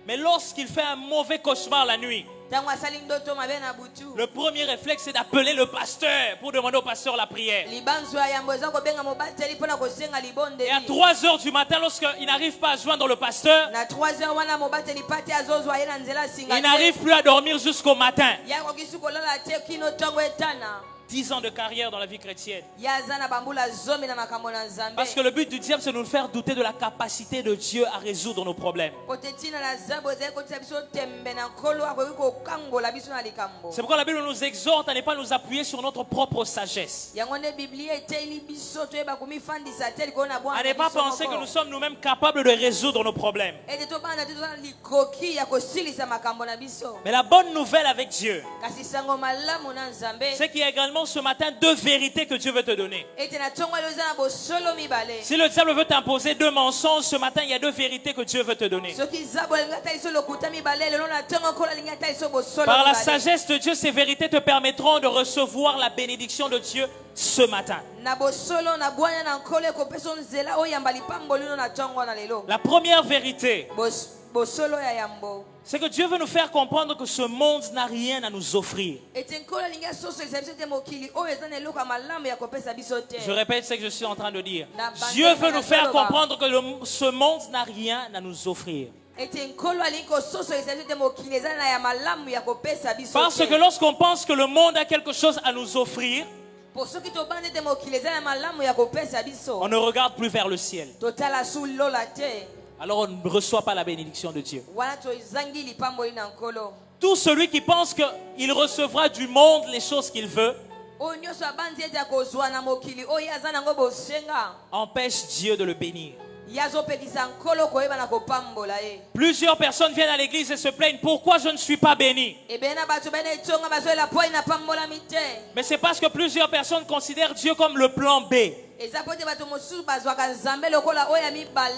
Mais lorsqu'il fait un mauvais cauchemar la nuit, ntango asali ndoto mabe na butu le premier réflexe c'est d'appeler le pasteur pour demander au pasteur la prière. libanzo ya yambo eza kobenga mobateli mpo na kosenga Et à libondeli 3 heures du matin, lorsqu'il n'arrive pas à joindre le pasteur, na 3h wana mobateli pati azozwa ye na nzela asinga il n'arrive plus à dormir jusqu'au matin. ye akoki su kolala te kino ntongo etana 10 ans de carrière dans la vie chrétienne. yaza na bambula zomi na makambo na nzambe Parce que le but du diable, c'est de nous faire douter de la capacité de Dieu à résoudre nos problèmes. potetina na zabo zai kotisa biso tembe na nkolo akoki kokangola biso na likambo C'est pourquoi la Bible nous exhorte à ne pas nous appuyer sur notre propre sagesse. yango nde biblia eteli biso toyeba komifandisa te likolo na À bwana ne pas penser que nous sommes nous-mêmes capables de résoudre nos problèmes. ete tobanda te tozala likoki ya kosilisa makambo na biso Mais la bonne nouvelle avec Dieu, kasi sango malamu na nzambe c'est qu'il y a également ce matin deux vérités que Dieu veut te donner. ete na ntongo eza na bosolo mibale Si le diable veut t'imposer deux mensonges, ce matin, il y a deux vérités que Dieu veut te donner. soki zabo alingi ata liso lokuta mibale lelo na ntongo nkolo alingi ata liso bosolo Par la mibale sagesse de Dieu, ces vérités te permettront de recevoir la bénédiction de Dieu ce matin. na bosolo na bwanya na nkolo ekopesa nzela oyo yamba lipambolino na ntongo na lelo La première vérité, bosolo ya yambo c'est que Dieu veut nous faire comprendre que ce monde n'a rien à nous offrir. ete nkolo alingi asosolisa biso te mokili oyo eza na eloko ya malamu ya kopesa biso te Je répète ce que je suis en train de dire. Na Dieu bande- veut nous faire na comprendre que ce monde n'a rien à nous offrir. ete nkolo alingi kososolisa biso te mokili eza na ya malamu ya kopesa biso Parce te que lorsqu'on pense que le monde a quelque chose à nous offrir, po soki tobandi ete mokili eza na malamu ya kopesa biso on ne regarde plus vers le ciel. totala su lola te Alors on ne reçoit pas la bénédiction de Dieu. wana tozangi lipamboli na nkolo Tout celui qui pense qu'il recevra du monde les choses qu'il veut, oyo nyonso abandi ete akozwa na mokili oyo ye aza nango bosenga empêche Dieu de le bénir. ye azopekisa nkolo koyeba na kopambola ye Plusieurs personnes viennent à l'église et se plaignent. Pourquoi je ne suis pas béni? ebele na bato bana etonga bazoyela po ye napambolami te Mais c'est parce que plusieurs personnes considèrent Dieu comme le plan B. eza po ete bato mosusu bazwaka nzambe lokola oyo ya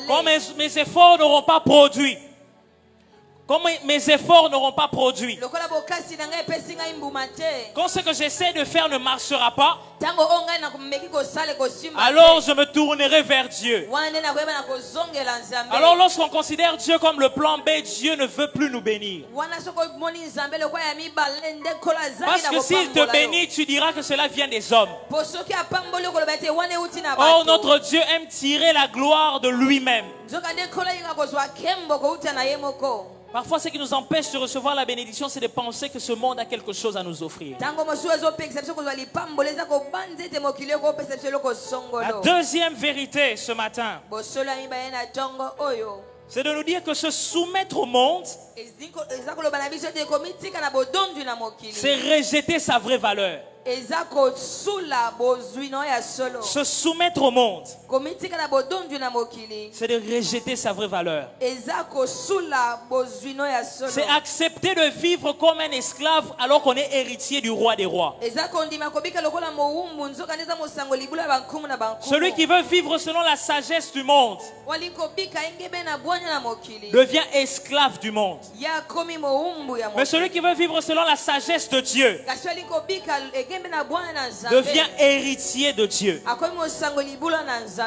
Comme mibale mes efforts n'auront pas produit. Comme mes efforts n'auront pas produit. lokola bokasi na ngai epesi ngai mbuma te Quand ce que j'essaie de faire ne marchera pas, ntango oyo ngai nakomeki kosala kosimba alors je me tournerai vers Dieu. wana nde nakoyeba na kozongela nzambe Alors lorsqu'on considère Dieu comme le plan B, Dieu ne veut plus nous bénir. wana soki omoni nzambe lokola ya mibale nde nkolo azangi Parce na que s'il te kopambola yo bénit, tu diras que cela vient des hommes. po soki apamboli okoloba ete wana euti na Or, bato notre Dieu aime tirer la gloire de lui-même. nzoka nde nkolo alinga kozwa kembo kouta na ye moko Parfois, ce qui nous empêche de recevoir la bénédiction, c'est de penser que ce monde a quelque chose à nous offrir. ntango mosusu ezopekisa biso kozwa lipamboli eza kobanza ete mokili okopesa biso eloko La songolo deuxième vérité ce matin, bosolo ya mibale na ntongo oyo c'est de nous dire que se soumettre au monde, eza koloba na biso ete komitika na bodondu na mokili c'est rejeter sa vraie valeur. eza kosula bozwi na oyo ya solo Se soumettre au monde, komitika na bodondu na mokili c'est de rejeter sa vraie valeur. eza kosula bozwi na oyo ya solo C'est accepter de vivre comme un esclave alors qu'on est héritier du roi des rois. eza kondima kobika lokola mowumbu nzoka nde eza mosango libula ya bankumu na Celui qui veut vivre selon la sagesse du monde walingi kobika engebe na bwanya na mokili devient esclave du monde. ye akomi mowumbu ya Mais mokili celui qui veut vivre selon la sagesse de Dieu kasi alingi kobika egembe na bwanya na nzambe devient héritier de Dieu. akomi mosango libula na nzambe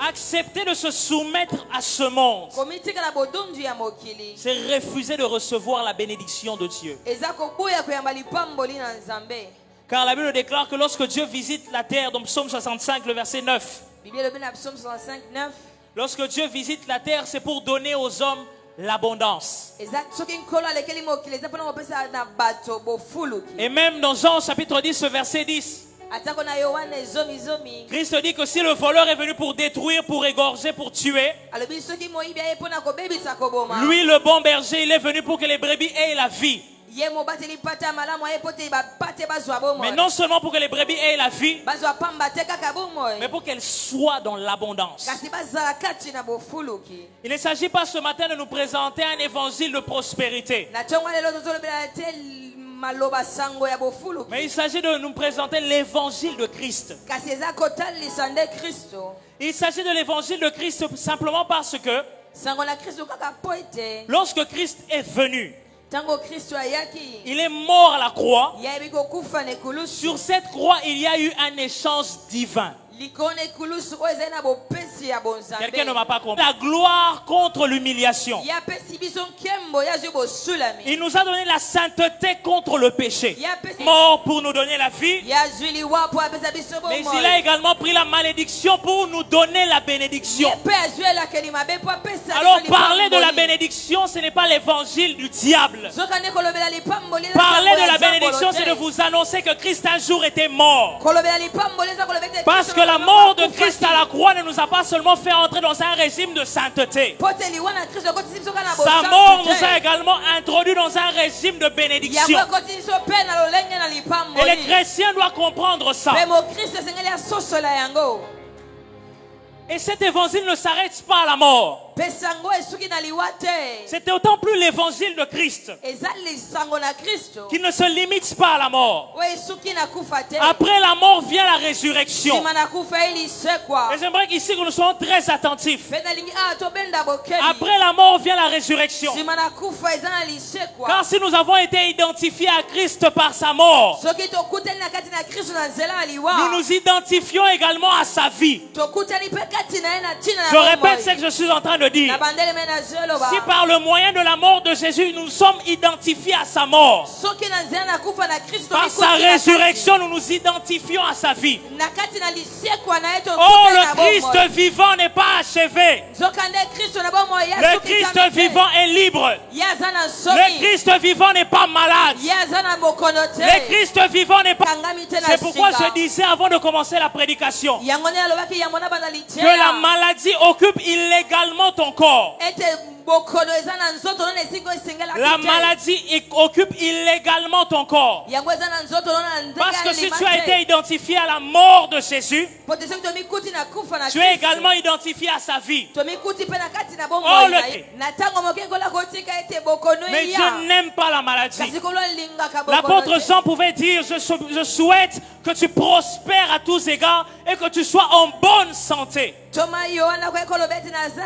Accepter de se soumettre à ce monde, komitika na bodondu ya mokili c'est refuser de recevoir la bénédiction de Dieu. eza koboya koyamba lipamboli na nzambe Car la Bible déclare que lorsque Dieu visite la terre, dans Psaume 65, le verset 9, biblia elobi na psaume 65 9 lorsque Dieu visite la terre, c'est pour donner aux hommes l'abondance. eza soki nkolo alekeli mokili eza mpona kopesa na bato bofuluki Et même dans Jean chapitre 10, ce verset 10, atako na yohana ezomizomi Christ dit que si le voleur est venu pour détruire, pour égorger, pour tuer, alobi soki moyibi aye mpona kobebisa koboma lui, le bon berger, il est venu pour que les brebis aient la vie. ye mobateli pata malamu aye po te bapate bazwa bomoi Mais non seulement pour que les brebis aient la vie, bazwa pamba te kaka bomoi mais pour qu'elles soient dans l'abondance. kasi bazala kati na bofuluki Il ne s'agit pas ce matin de nous présenter un évangile de prospérité, na ntongo lelo tozolobela te maloba sango ya bofuluki mais il s'agit de nous présenter l'évangile de Christ. kasi eza kotalisa nde kristo Il s'agit de l'évangile de Christ simplement parce que sango na kristo kaka po ete lorsque Christ est venu, ntango kristo ayaki il est mort à la croix. yayebi kokufa na ekulusu Sur cette croix, il y a eu un échange divin. likolo na ekulusu oyo ezali na bopesi ya Quelqu'un ne bonzambe m'a pas compris. La gloire contre l'humiliation. ye apesi biso nkembo ye azwi bosulami Il nous a donné la sainteté contre le péché. ye apesi Mort pour nous donner la vie. ye azwi liwa mpo apesa biso Mais il a bomoi également pris la malédiction pour nous donner la ye bénédiction. mpe azwi elakeli mabe mpo apesa Alors biso parler de la lipamboli. bénédiction, ce n'est pas l'évangile du diable. zoka nde kolobela lipamboli na Parler sango de ya la nzambe bénédiction, c'est de vous annoncer que Christ un jour était mort. kolobela lipamboli eza kolobela ete Parce Kristo que la na mort de akufa Christ te. à la croix ne nous a pas seulement fait entrer dans un régime de sainteté. Po te liwa na Kristo ekotisi biso kaka na Sa bosantu mort te. nous a également introduits dans un régime de yango bénédiction. ekotisi biso mpe na lolenge na Et les lipamboli chrétiens doivent comprendre ça. mpe mokristo esengeli asosola yango Et cet évangile ne s'arrête pas à la mort. mpe sango esuki na liwa te C'est d'autant plus l'évangile de Christ eza lisango na Kristo qui ne se limite pas à la mort. oyo esuki na kufa te Après la mort vient la résurrection. nsima na kufa elisekwa Et j'aimerais qu'ici que nous soyons très attentifs. mpe nalingi awa tobenda bokeli Après la mort vient la résurrection. nsima na kufa eza na lisekwa Car si nous avons été identifiés à Christ par sa mort, soki tokutani na kati na Kristo na nzela ya nous liwa nous identifions également à sa vie. tokutani mpe kati na ye na ntina Je répète ce que je suis en train de dire. na bandele me na zoloba Si par le moyen de la mort de Jésus, nous sommes identifiés à sa mort, soki na nzela na kufa na Kristo par sa résurrection, nous nous identifions à sa vie. na kati na lisekwa na ye Oh, tokutani na le Christ bomoi vivant n'est pas achevé. nzokande Kristo na bomoi ya Le soki Christ zambi te. vivant est libre. ye aza na Le nsomi Christ vivant n'est pas malade. ye aza na bokono te Le Christ vivant n'est pas... kangami te na C'est pourquoi singa je disais avant de commencer la prédication yango nde alobaki yango na banda que la liteya maladie occupe illégalement ton corps. ete bokono eza na nzoto nona esingo esengelaki La te. maladie occupe illégalement ton corps. yango eza na nzoto nona ndenge Parce que si alima tu as été te identifié à la mort de Jésus, po te soki tomikuti na kufa na tu es Kristo, également identifié à sa vie. tomikuti mpe na kati na Oh, bomoi le- na ye na ntango moke ngola kotika ete bokono Mais eya Dieu n'aime pas la maladie. kasi kolo alingaka bokono L'apôtre te. Jean pouvait dire, je souhaite que tu prospères à tous égards et que tu sois en bonne santé. toma yohana koye koloba ete naza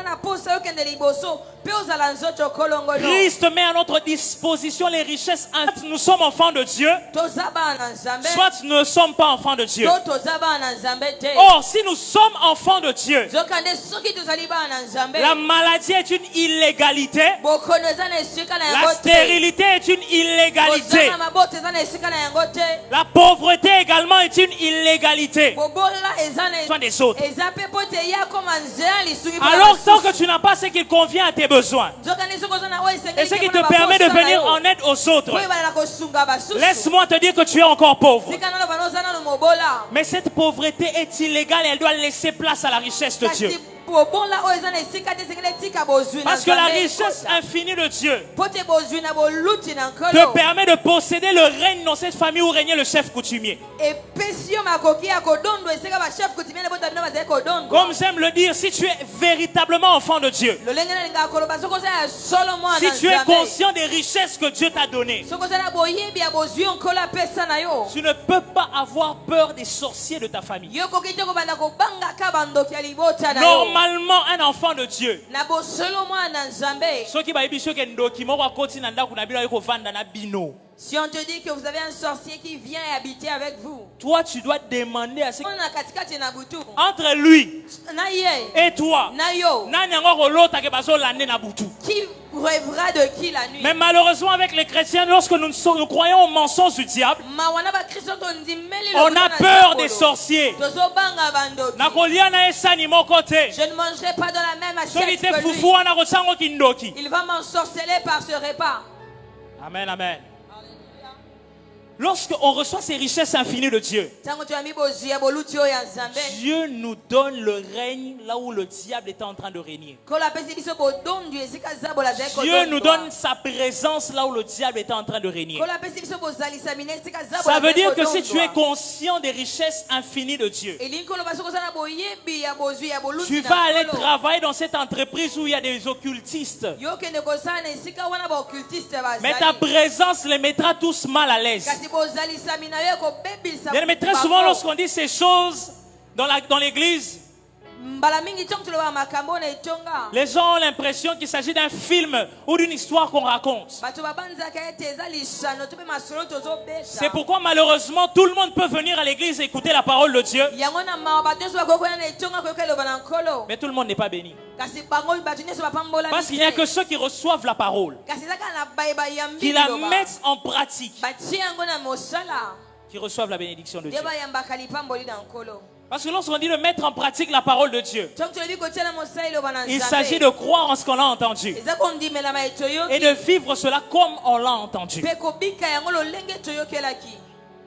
na posa okende liboso mpe ozala nzoto kolongono Christ met à notre disposition les richesses. Nous sommes enfants de Dieu, toza bana na nzambe soit nous ne sommes pas enfants de Dieu. to toza bana na nzambe te Or, si nous sommes enfants de Dieu, nzokande soki tozali bana na nzambe la maladie est une illégalité, bokono eza na esika na la yango te stérilité est une illégalité, kozala mabota eza na esika na yango te la pauvreté également est une illégalité. bobola eza Soin des autres. eza mpe po te ya koma nzela lisuki mpo na Alors, tant basusu. que tu n'as pas ce qui convient à tes besoins, nzokande soki oza na oyo esengeli et ce te qui mpona te permet de baposa na venir yo, en aide aux autres, po ebala na kosunga basusu laisse-moi te dire que tu es encore pauvre. sika naloba na oza nano mobola Mais cette pauvreté est illégale et elle doit laisser place à la richesse de Dieu. kasi bobola oyo eza na esika te esengeli etika bozwi na Parce que la Nzambe richesse ekota. infinie de Dieu po te bozwi na boluti na te nkolo permet de posséder le règne dans cette famille où régnait le chef coutumier. epesi yo makoki ya kodondwa esika bachef kutimene bota bino bazali kodondwa Comme j'aime le dire, si tu es véritablement enfant de Dieu, lolenge nalingaka koloba soki oza ya solo mwana si tu es Nzambe, conscient des richesses que Dieu t'a données, soki oza na boyebi ya bozwi yo nkolo apesa na yo tu ne peux pas avoir peur des sorciers de ta famille. yo koki te kobanda kobangaka bandoki ya libota na yo Normalement, un enfant de Dieu, na bosolo mwana Nzambe. soki bayebi soki ndoki moko akoti na ndako na bino ayi kovanda na bino, Si on te dit que vous avez un sorcier qui vient habiter avec vous, toi tu dois demander à ce on a katikati na butu entre lui na ye et toi, na yo nani yango kolotake bazolande na butu. qui rêvera de qui la nuit. Mais malheureusement avec les chrétiens, lorsque nous croyons aux mensonges du diable, Mawana ba Kristo tondimeli on a peur des sorciers. tozobanga bandoki. Nakolia na esani moko te. Je ne mangerai pas dans la même Soki assiette te que lui. fufu wana kotsango kindoki. Il va m'ensorceler par ce repas. Amen, amen. Lorsqu'on reçoit ces richesses infinies de Dieu, Tango tu ami bozia boluti oyo ya Nzambe. Dieu nous donne le règne là où le diable est en train de régner. Kola pesi biso bodondu esika zabo la zeko. Dieu nous donne sa présence là où le diable est en train de régner. Kola pesi biso bozalisa mine esika zabo. Ça veut dire que si tu es conscient des richesses infinies de Dieu, tu vas aller travailler dans cette entreprise où il y a des occultistes. Mais ta présence les mettra tous mal à l'aise. Mais très souvent lorsqu'on dit ces choses dans l'église, les gens ont l'impression qu'il s'agit d'un film ou d'une histoire qu'on raconte. C'est pourquoi malheureusement tout le monde peut venir à l'église et écouter la parole de Dieu. Mais tout le monde n'est pas béni. Parce qu'il n'y a que ceux qui reçoivent la parole, qui la mettent en pratique, qui reçoivent la bénédiction de Dieu. Parce que lorsqu'on dit de mettre en pratique la parole de Dieu, ntango tolobi kotia na mosala iloba na il Nzambe, s'agit de croire en ce qu'on a entendu eza kondimela ma et toyoki de vivre cela comme on l'a entendu. mpe kobika yango lolenge toyokelaki.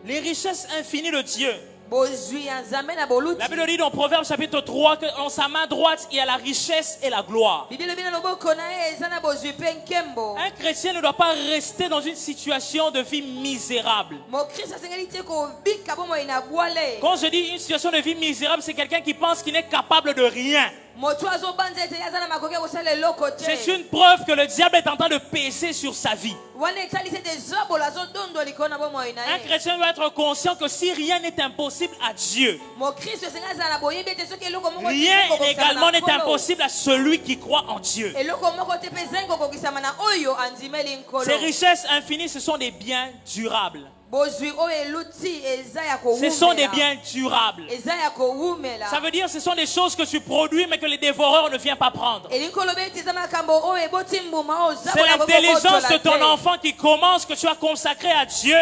Les richesses infinies de Dieu. Bozwi ya Nzambe na boluti. La Bible dit dans Proverbes chapitre 3 que dans sa main droite il y a la richesse et la gloire. Bible elobi na loboko na ye eza na bozwi mpe nkembo. Un chrétien ne doit pas rester dans une situation de vie misérable. Mokristo asengeli te kobika bomoi na bwale. Quand je dis une situation de vie misérable, c'est quelqu'un qui pense qu'il n'est capable de rien. Moto azobanza ete aza na makoki ya kosala eloko te. C'est une preuve que le diable est en train de peser sur sa vie. wana etalisi ete zobolo azodondo likolo na bomoi na Un ye. chrétien doit être conscient que si rien n'est impossible à Dieu, Mokristo esengi azala na boyebi ete soki eloko moko rien également n'est nkolo. impossible à celui qui croit en Dieu. eloko moko te mpe ezangi kokokisama na oyo andimeli nkolo. Ces richesses infinies, ce sont des biens durables. bozwi oyo eluti eza ya Ce sont des kowumela. biens durables. eza ya kowumela. Ça veut dire que ce sont des choses que tu produis mais que les dévoreurs ne viennent pas prendre. elingi koloba ete eza makambo oyo eboti mbuma oyo C'est l'intelligence de ton enfant qui commence, que tu as consacré à Dieu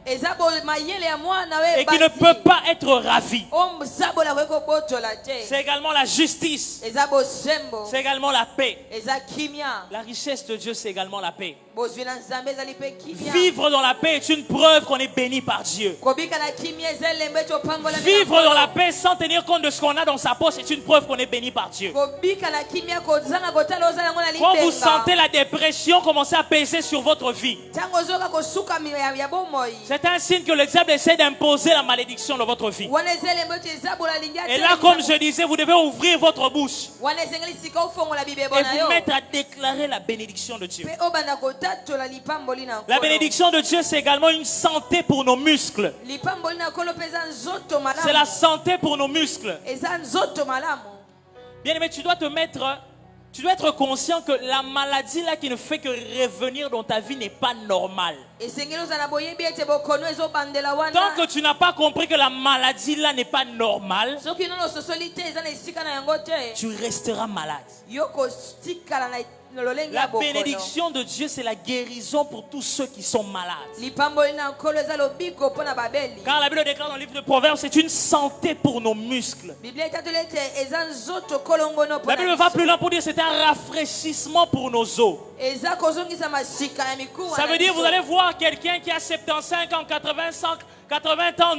eza mayele ya mwana we et qui ne peut pas être ravi. oyo zabola koki kobotola te. C'est également la justice. eza bosembo. C'est également la paix. eza kimia. La richesse de Dieu, c'est également la paix. bozwi na nzambe ezali mpe kimia. Vivre dans la paix est une preuve qu'on est béni par Dieu. kobika na kimia eza elembo ete opambola Vivre dans la paix sans tenir compte de ce qu'on a dans sa poche est une preuve qu'on est béni par Dieu. kobika na kimia kozanga kotala oza nango na Quand vous libenga. sentez la dépression commencer à peser sur votre vie, ntango ozoka kosuka ya bomoi. c'est un signe que le diable essaie d'imposer la malédiction dans votre vie. wana eza elembo ete ezabola lingi Et là, comme je disais, vous devez ouvrir votre bouche wana ezengeli sika ofongola bibebo et na vous yo. mettre à déclarer la bénédiction de Dieu. mpe obanda kotatola lipamboli na La nkolo. bénédiction de Dieu, c'est également une santé pour nos muscles. lipamboli na nkolo mpe eza nzoto malamu. C'est la santé pour nos muscles. eza nzoto malamu. Bien aimé, tu dois être conscient que la maladie là qui ne fait que revenir dans ta vie n'est pas normale. esengeli ozala boyebi ete bokono ezobandela wana. Tant que tu n'as pas compris que la maladie là n'est pas normale, soki nono ososoli te eza na esika na yango te. tu resteras malade. yo kotikala na lolenge ya La bokono. bénédiction de Dieu, c'est la guérison pour tous ceux qui sont malades. lipamboli na nkolo eza lobiko mpo na babeli. Car la Bible déclare dans le livre de Proverbes, c'est une santé pour nos muscles. biblia etatoli ete eza nzoto kolongono mpo La na Bible va biso. plus loin pour dire c'est un rafraîchissement pour nos os. eza kozongisa masika ya mikuwa Ça na veut dire, biso. vous allez voir quelqu'un qui a 75 ans, 80 ans, 90 ans,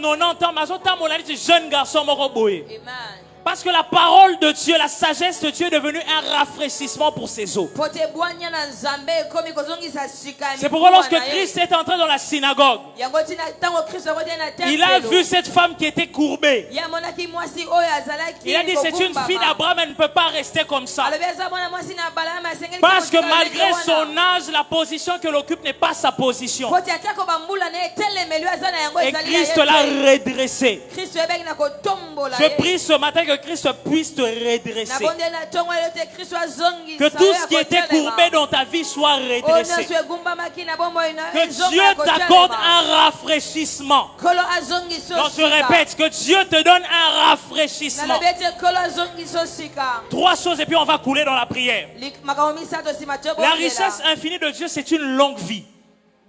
mais jeune garçon, moko boye. Amen. Parce que la parole de Dieu, la sagesse de Dieu est devenue un rafraîchissement pour ses os. Po te bwanya na nzambe ekomi kozongisa sika ya C'est pourquoi mikuwa lorsque na ye. Christ est entré dans la synagogue, yango tina ntango kristo akotia na tempelo. il a vu cette femme qui était courbée. ye amonaki mwasi oyo azalaki Il a dit, c'est une kogumbama. fille d'Abraham, elle ne peut pas rester comme ça. alobi eza mwana mwasi na balama asengeli Parce que kotika malgré ndenge son wana. âge, la position qu'elle occupe n'est pas sa position. po te atako bambula na ye etelemeli oyo aza na yango Et ezali ya ye Christ l'a te. redressé. kristo ebeki na kotombola Je ye. prie ce matin que Christ puisse te redresser. nabonde na ntongo elo te kristo azongisa Que tout ce qui était courbé dans ta vie soit oyo redressé. nyonso egumbamaki na bomoi na Que ezonga Dieu ya t'accorde kotelema. un rafraîchissement. kolo azongisa Donc je répète, que Dieu te donne un rafraîchissement. nalobi ete kolo azongisa sika. 3 choses et puis on va couler dans la prière. makambo misato nsima te La bozela. richesse infinie de Dieu, c'est une longue vie.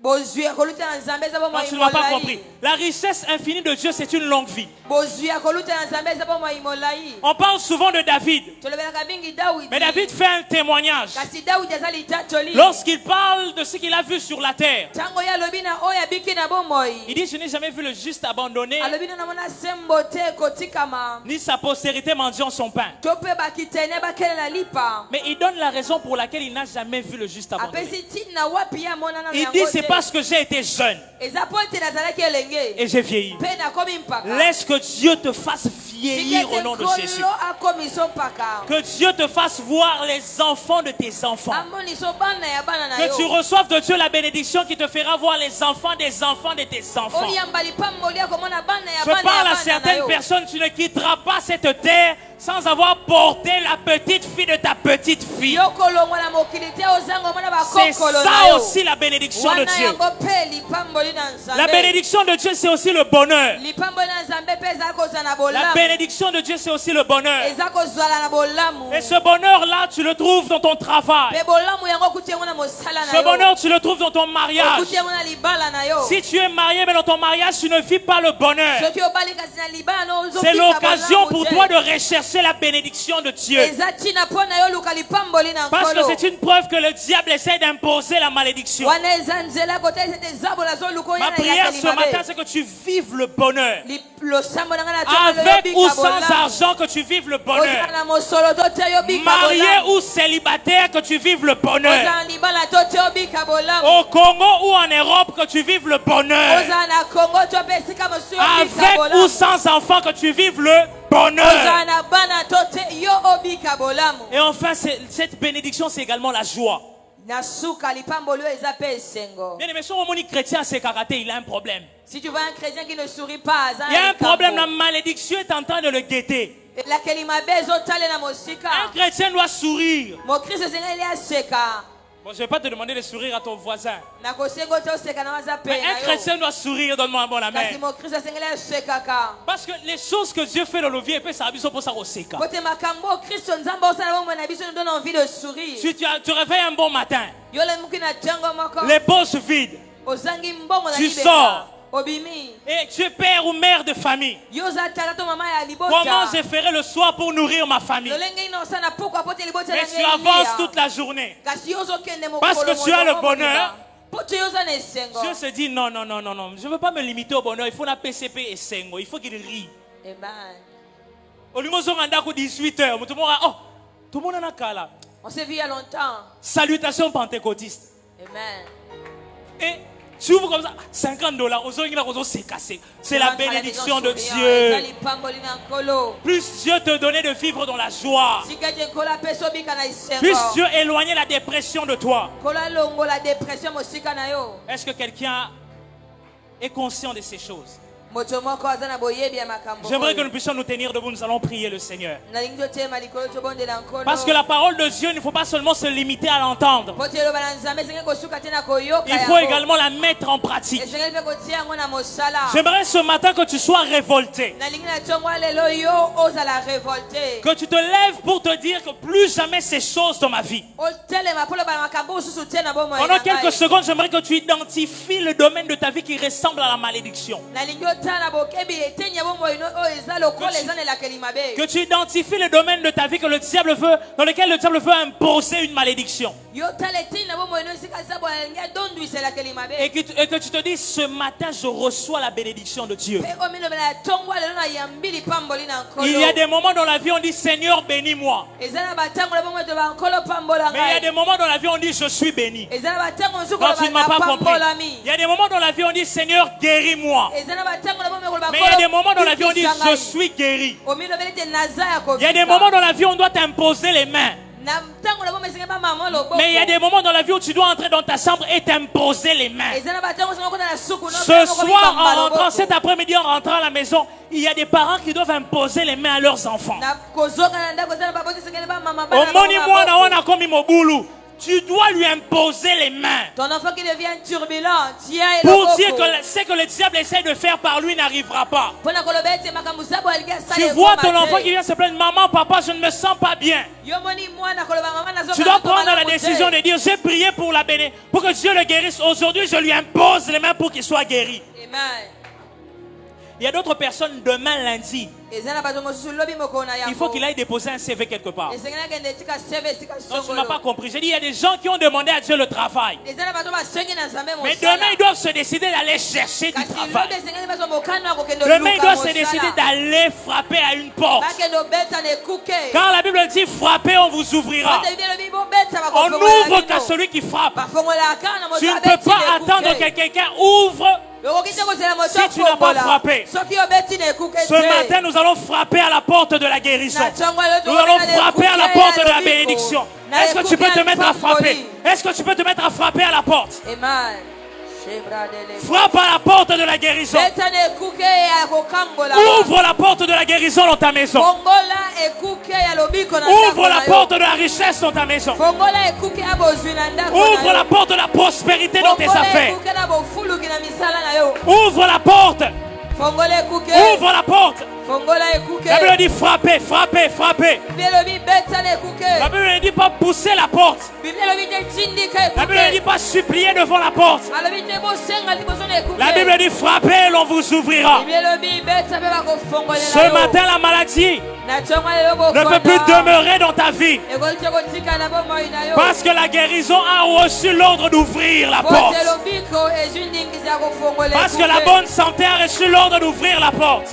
bozwi akoluta na nzambe eza Non, bomoi tu ne m'as pas molai. compris. La richesse infinie de Dieu, c'est une longue vie. bozwi akoluta na nzambe eza bomoi molai. On parle souvent de David. tolobelaka mingi dawidi. Mais David fait un témoignage. kasi dawidi aza litatoli. Lorsqu'il parle de ce qu'il a vu sur la terre, ntango ye alobi na oyo abiki na bomoi. il dit, je n'ai jamais vu le juste abandonné, alobi na namona sembo te kotikama. ni sa postérité mendiant son pain. to mpe bakitene bakelela lipa. Mais il donne la raison pour laquelle il n'a jamais vu le juste abandonné. apesi ntina wapi ye amonana na Il yango dit, c'est te. parce que j'ai été jeune eza po ete nazalaki elenge. et j'ai vieilli. mpe nakomi mpaka. Laisse que Dieu te fasse Sika vieillir au ete nom de Jésus. kolo akomiso mpaka. Que Dieu te fasse voir les enfants de tes enfants. amoniso bana ya bana na Que tu yo. reçoives de Dieu la bénédiction qui te fera voir les enfants des enfants de tes enfants. oyamba lipamboli ya komona bana ya Je bana ya parle à bana na certaines yo. personnes, tu ne quitteras pas cette terre sans avoir porté la petite fille de ta petite filles. yokolongwa na mokili te ozanga omona C'est bakokolo na ça yo. aussi la bénédiction de Wana Dieu. yango pe lipamboli na Nzambe. La bénédiction de Dieu, c'est aussi le bonheur. Lipamboli na Nzambe pe eza kozala na La bolamu. bénédiction de Dieu, c'est aussi le bonheur. Eza kozala na bolamu. Et ce bonheur-là, tu le trouves dans ton travail. Pe bolamu yango okuti yango na mosala na Ce yo. bonheur, tu le trouves dans ton mariage. Okuti yango na libala na yo. Si tu es marié, mais dans ton mariage, tu ne vis pas le bonheur. Soki obali kasi na libala na ozobika C'est l'occasion bolamu pour te. toi de rechercher la bénédiction de Dieu. Eza tina mpo na yo luka lipamboli na Parce que nkolo. c'est une preuve que le diable essaie d'imposer la malédiction. Wana eza nzela kotalisa ete zabo nazoluka oyo Ma na prière yakeli ce matin, mabe. c'est que tu vives le bonheur. Losambo na nga na tongo Avec lobika ou sans bolamu. argent, que tu vives le bonheur. Ozala na mosolo to te yobika Marié bolamu. ou célibataire, que tu vives le bonheur. Ozala na libala to te yobika bolamu. Au Congo ou en Europe, que tu vives le bonheur. Ozala na Congo to pe esika mosusu yobika Avec ou bolamu. sans enfant, que tu vives le bonheur. Ozala na bana to te yo obika bolamu. Et enfin, cette bénédiction, c'est également la joie. Na suka lipamboli oyo eza pe esengo. Bien aimé, si on dit chrétien, c'est karaté, il a un problème. Si tu vois un chrétien qui ne sourit pas, aza Il y a un likambo. problème, la malédiction est en train de le guetter. Elakeli mabe ezotalela mosika. Un chrétien doit sourire. Mokristo esengeli aseka. Bon, je ne vais pas te demander de sourire à ton voisin. Nakosenga te oseka na waza pe Mais na un yo. chrétien doit sourire, donne-moi un bon Kasi amen. mokristo esengeli asekaka. Parce que les choses que Dieu fait dans nos vies, et puis ça a besoin pour ça au seka. Kote makambo kristo nzambe osala bomoi na biso nous donne envie de sourire. Si tu réveilles un bon matin, Yo lemuki na ntango moko. les poches vides, Ozangi mbongo na Tu libeka. sors. Obimi. et tu es père ou mère de famille, Yo za tata to mama ya libota. comment je ferai le soir pour nourrir ma famille? Lolenge ino sana pourquoi pote libota na Mais tu avances toute la journée. Kasi yo zokende mokolo. Parce que tu as le bonheur. Pote yo za na esengo. Dieu se dit non, non, non, non, non. Je ne veux pas me limiter au bonheur. Il faut la PCP et Sengo. Il faut qu'il rie. Amen. Au niveau de 18h, tout le monde a oh, tout le monde en a qu'à là. On s'est vu il y a longtemps. Salutations pentecôtistes. Amen. Et tu ouvres comme ça, $50. C'est la bénédiction de Dieu. Plus Dieu te donnait de vivre dans la joie. Plus Dieu éloignait la dépression de toi. Est-ce que quelqu'un est conscient de ces choses? J'aimerais que nous puissions nous tenir debout, nous allons prier le Seigneur. Parce que la parole de Dieu, il ne faut pas seulement se limiter à l'entendre. Il faut également la mettre en pratique. J'aimerais ce matin que tu sois révolté. Que tu te lèves pour te dire que plus jamais ces choses dans ma vie. Pendant quelques secondes, j'aimerais que tu identifies le domaine de ta vie qui ressemble à la malédiction. Que tu identifies le domaine de ta vie que le diable veut, dans lequel le diable veut imposer une malédiction. Et que tu te dis, ce matin, je reçois la bénédiction de Dieu. Il y a des moments dans la vie où on dit, Seigneur, bénis-moi. Mais il y a des moments dans la vie où on dit, je suis béni. Quand tu ne m'as pas compris. Il y a des moments dans la vie où on dit, Seigneur, guéris-moi. Mais il y a des moments dans la vie où on dit, je suis guéri. Il y a des moments dans la vie où on doit t'imposer les mains. Mais il y a des moments dans la vie où tu dois entrer dans ta chambre et t'imposer les mains. Ce soir, en rentrant, cet après-midi, en rentrant à la maison, il y a des parents qui doivent imposer les mains à leurs enfants. Tu dois lui imposer les mains. Ton enfant qui devient turbulent, pour dire que ce que le diable essaie de faire par lui n'arrivera pas. Tu vois ton enfant qui vient se plaindre, maman, papa, je ne me sens pas bien. Tu dois prendre la décision de dire, j'ai prié pour la bénédiction, pour que Dieu le guérisse. Aujourd'hui, je lui impose les mains pour qu'il soit guéri. Amen. Il y a d'autres personnes demain lundi. Il faut qu'il aille déposer un CV quelque part. Non, tu ne m'as pas compris. J'ai dit, il y a des gens qui ont demandé à Dieu le travail. Mais demain, ils doivent se décider d'aller chercher du travail. Demain, ils doivent se décider d'aller frapper à une porte. Quand la Bible dit frapper, on vous ouvrira. On n'ouvre qu'à celui qui frappe. Tu ne peux pas attendre que quelqu'un ouvre si tu n'as pas frappé. Ce matin, nous allons frapper à la porte de la guérison. Nous allons frapper à la porte de la bénédiction. Est-ce que tu peux te mettre à frapper? Est-ce que tu peux te mettre à frapper à la porte? Amen. Frappe à la porte de la guérison. Ouvre la porte de la guérison dans ta maison. Ouvre la porte de la richesse dans ta maison. Ouvre la porte de la prospérité dans tes affaires. Ouvre la porte. Ouvre la porte. La Bible dit frapper, frapper, frapper. La Bible ne dit pas pousser la porte. La Bible ne dit pas supplier devant la porte. La Bible dit frapper et l'on vous ouvrira. Ce matin, la maladie ne peut plus demeurer dans ta vie. Parce que la guérison a reçu l'ordre d'ouvrir la porte. Parce que la bonne santé a reçu l'ordre d'ouvrir la porte.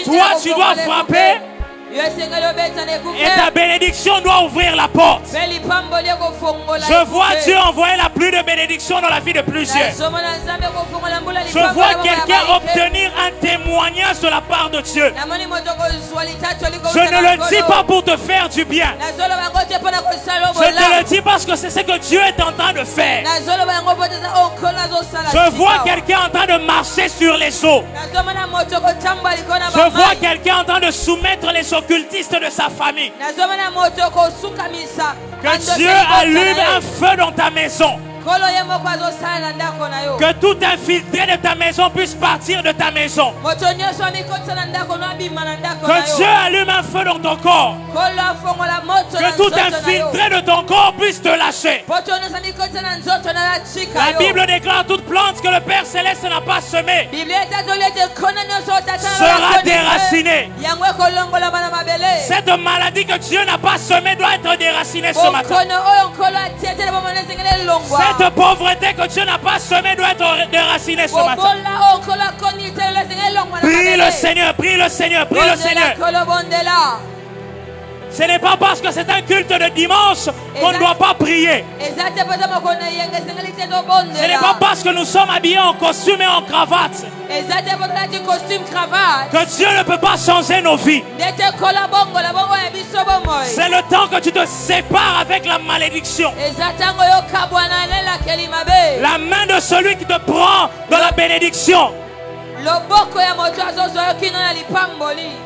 Toi, tu dois frapper. Et ta bénédiction doit ouvrir la porte. Je vois Dieu envoyer la pluie de bénédiction dans la vie de plusieurs. Je vois quelqu'un obtenir un témoignage de la part de Dieu. Je ne le dis pas pour te faire du bien. Je te le dis parce que c'est ce que Dieu est en train de faire. Je vois quelqu'un en train de marcher sur les eaux. Je vois quelqu'un en train de soumettre les occultistes de sa famille. Que Dieu allume un feu dans ta maison. Que tout infiltré de ta maison puisse partir de ta maison. Que Dieu allume un feu dans ton corps. Que tout infiltré de ton corps puisse te lâcher. La Bible déclare toute plante que le Père Céleste n'a pas semée sera déracinée. Cette maladie que Dieu n'a pas semée doit être déracinée ce matin. Cette pauvreté que Dieu n'a pas semée doit être déracinée ce matin. Prie le Seigneur, prie le Seigneur, prie le Seigneur. Ce n'est pas parce que c'est un culte de dimanche qu'on ne doit pas prier. Ce n'est pas parce que nous sommes habillés en costume et en cravate que Dieu ne peut pas changer nos vies. C'est le temps que tu te sépares avec la malédiction. La main de celui qui te prend dans la bénédiction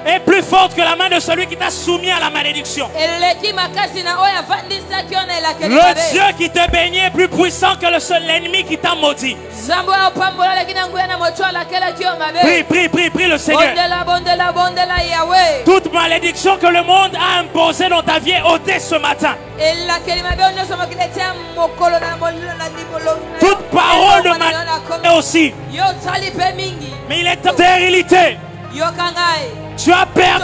est plus forte que la main de celui qui t'a soumis à la malédiction. Le Dieu qui te bénit est plus puissant que l'ennemi qui t'a maudit. Prie, prie, prie, prie le Seigneur. Toute malédiction que le monde a imposée dans ta vie est ôtée ce matin. Toute parole de malédiction aussi. Mais il est en stérilité. Tu as perdu.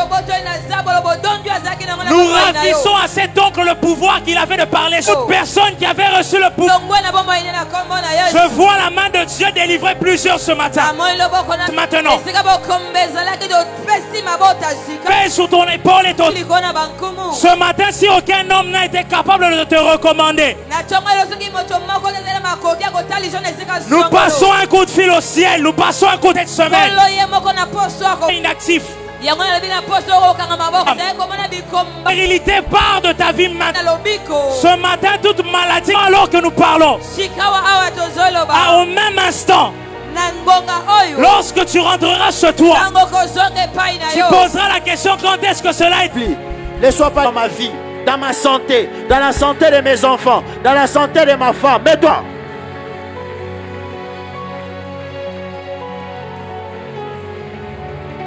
Nous ravissons à cet oncle le pouvoir qu'il avait de parler. Toute personne qui avait reçu le pouvoir. Je vois la main de Dieu délivrer plusieurs ce matin. Maintenant. Pèse sur ton épaule et ton... Ce matin, si aucun homme n'a été capable de te recommander, nous passons un coup de fil au ciel. Nous passons un coup de semaine. Inactif. La réalité part de ta vie maintenant. Ce matin, toute maladie, alors que nous parlons, au même instant, lorsque tu rentreras chez toi, tu poseras la question: quand est-ce que cela est? Ne sois pas dans ma vie, dans ma santé, dans la santé de mes enfants, dans la santé de ma femme. Mais toi,